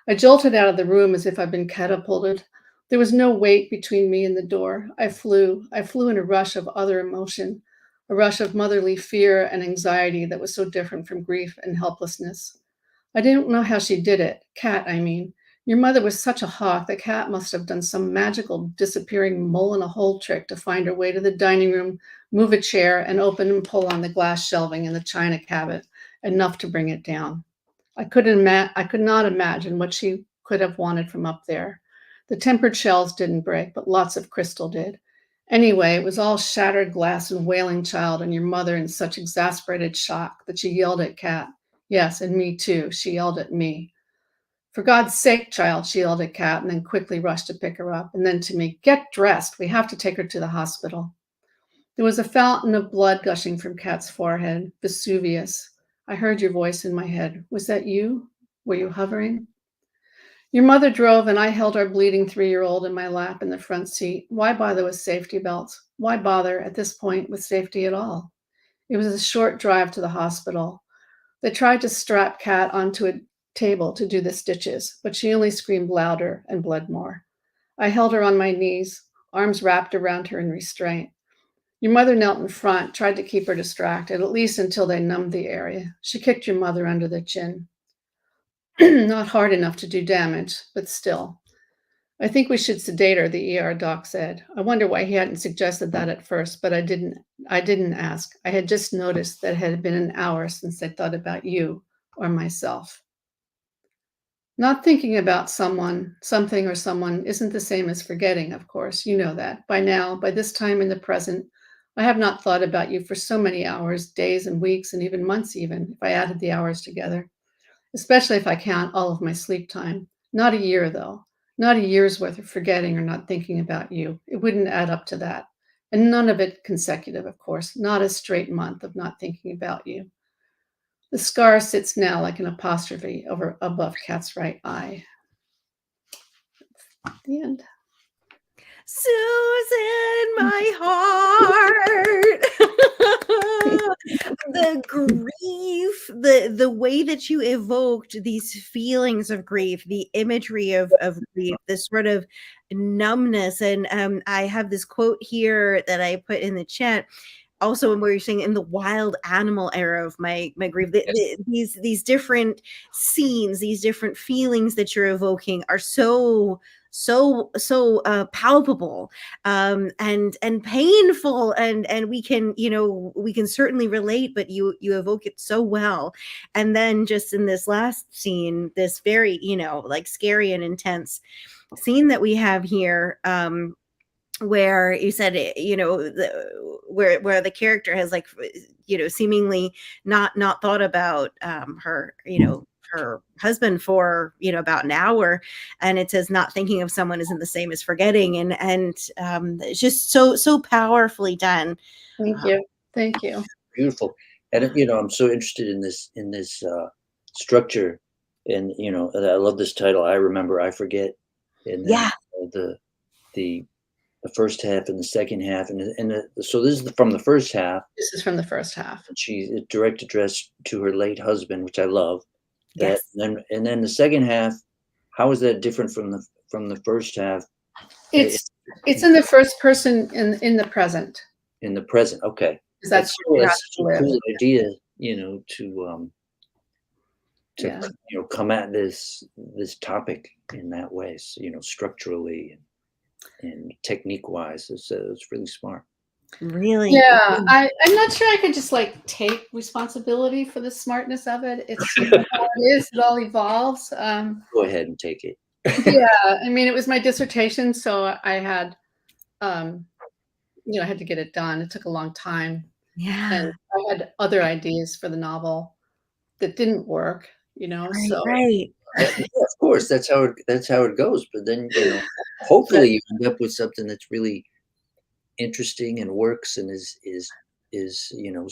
I jolted out of the room as if I'd been catapulted. There was no weight between me and the door. I flew in a rush of other emotion, a rush of motherly fear and anxiety that was so different from grief and helplessness. I didn't know how she did it. Kat, I mean. Your mother was such a hawk that Kat must have done some magical disappearing mole in a hole trick to find her way to the dining room, move a chair, and open and pull on the glass shelving in the china cabinet, enough to bring it down. I could not imagine what she could have wanted from up there. The tempered shells didn't break, but lots of crystal did. Anyway, it was all shattered glass and wailing child, and your mother in such exasperated shock that she yelled at Kat. Yes, and me too. She yelled at me. For God's sake, child, she yelled at Kat, and then quickly rushed to pick her up. And then to me, get dressed. We have to take her to the hospital. There was a fountain of blood gushing from Kat's forehead, Vesuvius. I heard your voice in my head. Was that you? Were you hovering? Your mother drove, and I held our bleeding 3-year-old in my lap in the front seat. Why bother with safety belts? Why bother at this point with safety at all? It was a short drive to the hospital. They tried to strap Kat onto a table to do the stitches, but she only screamed louder and bled more. I held her on my knees, arms wrapped around her in restraint. Your mother knelt in front, tried to keep her distracted, at least until they numbed the area. She kicked your mother under the chin. Not hard enough to do damage, but still. I think we should sedate her, the ER doc said. I wonder why he hadn't suggested that at first, but I didn't ask. I had just noticed that it had been an hour since I thought about you or myself. Not thinking about someone, something, or someone isn't the same as forgetting, of course. You know that. By now, by this time in the present, I have not thought about you for so many hours, days and weeks, and even months even, if I added the hours together. Especially if I count all of my sleep time. Not a year, though. Not a year's worth of forgetting or not thinking about you. It wouldn't add up to that. And none of it consecutive, of course. Not a straight month of not thinking about you. The scar sits now like an apostrophe above Kat's right eye. The end. Susan, my heart. The grief, the way that you evoked these feelings of grief, the imagery of grief, this sort of numbness. And I have this quote here that I put in the chat. Also, where you're saying in the wild animal era of my grief, these different scenes, these different feelings that you're evoking are so palpable and painful, and we can certainly relate, but you evoke it so well. And then just in this last scene, this very like scary and intense scene that we have here, where you said where the character has seemingly not thought about her her husband for about an hour, and it says not thinking of someone isn't the same as forgetting, and it's just so powerfully done. Thank you. Beautiful. And I'm so interested in this structure, and I love this title. I remember, I forget. And then the first half and the second half, so this is from the first half. This is from the first half. She's a direct address to her late husband, which I love. Yes. And then the second half, how is that different from the first half? It's in the first person in the present. In the present. Okay. Because that's where you have That's to a live. cool idea, you know, to Yeah. you know, come at this topic in that way. So, you know, structurally and technique wise, it's really smart. Really? Yeah, I'm not sure I could just like take responsibility for the smartness of it. It's how it is. It all evolves. Go ahead and take it. Yeah, I mean, it was my dissertation, so I had, you know, I had to get it done. It took a long time, Yeah. and I had other ideas for the novel that didn't work. You know, Right, so right. Yeah, of course, that's how it goes. But then, you know, hopefully you end up with something that's really interesting and works and is you know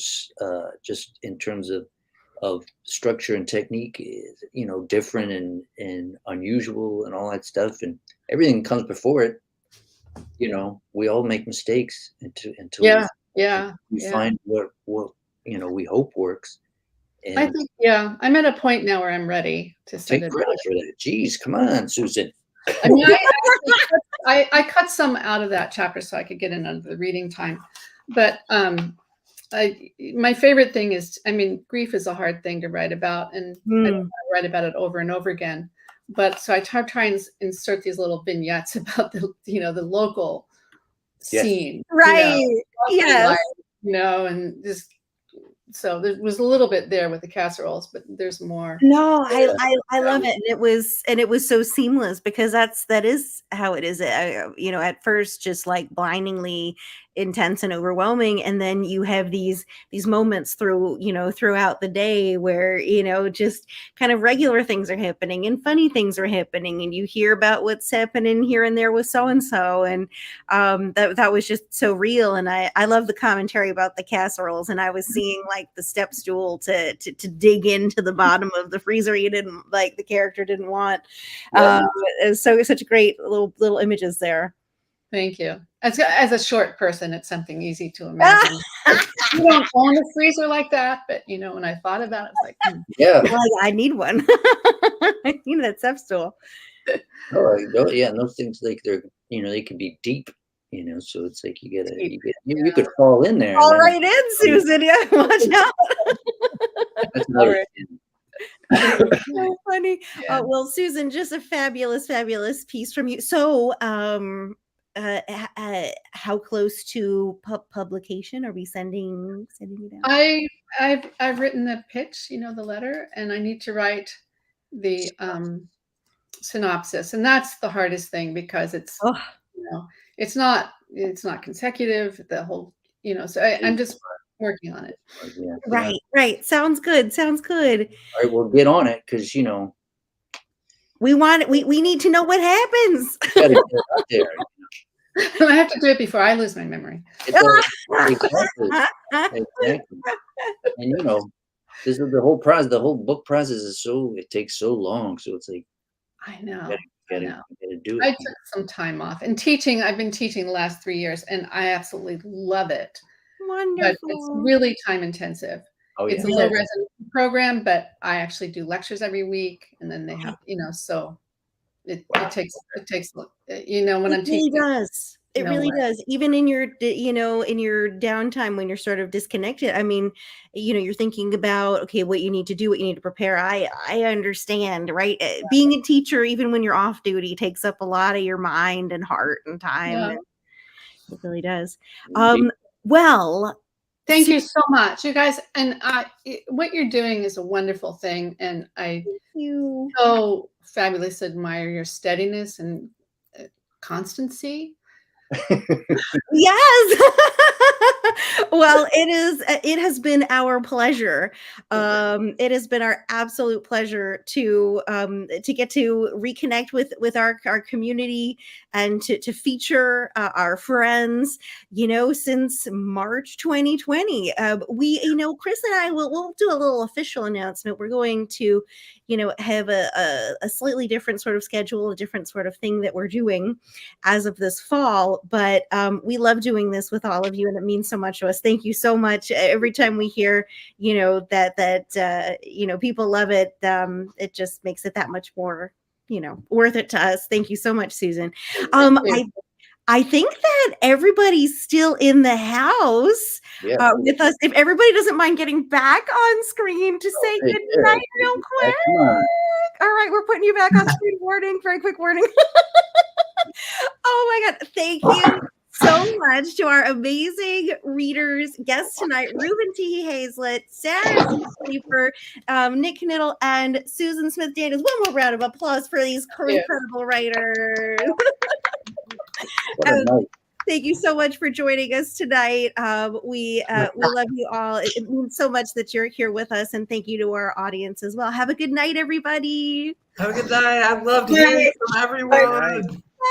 just in terms of structure and technique is, you know, different and unusual and all that stuff, and everything comes before it. You know, we all make mistakes until yeah, yeah, we yeah. find what you know we hope works. I And think, yeah, I'm at a point now where I'm ready to send take it credit back. for that. Geez, come on, Susan. I mean, I cut some out of that chapter so I could get in under the reading time. But my favorite thing is, I mean, grief is a hard thing to write about, and I don't Mm. want to write about it over and over again. But so I try and insert these little vignettes about the, you know, the local Yes. scene, Right. you know, Yes. life, you know, and just so there was a little bit there with the casseroles, but there's more. No, I love it, and it was so seamless because that is how it is. You know, at first just like blindingly intense and overwhelming, and then you have these moments through, you know, throughout the day where, you know, just kind of regular things are happening and funny things are happening, and you hear about what's happening here and there with so and so, and that was just so real. And I love the commentary about the casseroles, and I was seeing like the step stool to dig into the bottom of the freezer you didn't like, the character didn't want. Yeah. It's such a great little images there. Thank you. As a short person, it's something easy to imagine. You don't own a freezer like that, but you know, when I thought about it, it's like, Yeah. Well, I need one. I need that step stool. Yeah, and those things, like, they're, you know, they can be deep, you know, so it's like Deep, you could fall in there. All And then right in, Susan. Yeah, watch out. that's another thing. So funny. Yeah. Well, Susan, just a fabulous, fabulous piece from you. So, how close to publication are we sending it out? I've written the pitch, you know, the letter, and I need to write the synopsis, and that's the hardest thing because it's, Oh, you know, it's not consecutive. The whole, you know, so I'm just working on it. Yeah. right. Sounds good. All right, well, get on it, because, you know, We need to know what happens. you gotta get it out there. I have to do it before I lose my memory. Exactly. Exactly. And, you know, this is the whole process. The whole book process is it takes so long. So it's like, I know. you I know. gotta do I it. took some time off and teaching. I've been teaching the last 3 years, and I absolutely love it. But it's Wonderful. really time intensive. Oh, It's yeah. a low residency program, but I actually do lectures every week, and then they have, you know, so it takes, you know, when I'm It really teaching. does. It No really way. does. Even in your, you know, in your downtime when you're sort of disconnected. I mean, you know, you're thinking about, okay, what you need to do, what you need to prepare. I understand, right? Being a teacher, even when you're off duty, takes up a lot of your mind and heart and time. Yeah. And it really does. Indeed. Well, Thank you so much, you guys. And what you're doing is a wonderful thing, and I you. so fabulously admire your steadiness and constancy. Yes. Well, it has been our pleasure. It has been our absolute pleasure to get to reconnect with our community and to feature our friends, you know, since March 2020. We, you know, Chris and I we'll do a little official announcement. We're going to, you know, have a slightly different sort of schedule, a different sort of thing that we're doing as of this fall, but we love doing this with all of you, and it means so much to us. Thank you so much. Every time we hear, you know, that you know, people love it, it just makes it that much more, you know, worth it to us. Thank you so much, Susan. I think that everybody's still in the house Yeah. with us. If everybody doesn't mind getting back on screen to say Hey, good there, night real quick. come on. All right, we're putting you back on screen. Warning, very quick warning. Oh my God. Thank you so much to our amazing readers, guests tonight, Reuben Tihi Hayslett, Sarah Sleeper, Nick Knittel, and Susan Smith Daniels. One more round of applause for these incredible writers. What a night. Thank you so much for joining us tonight. We love you all. It means so much that you're here with us, and thank you to our audience as well. Have a good night, everybody. Have a good night. I'd love to hear from everyone.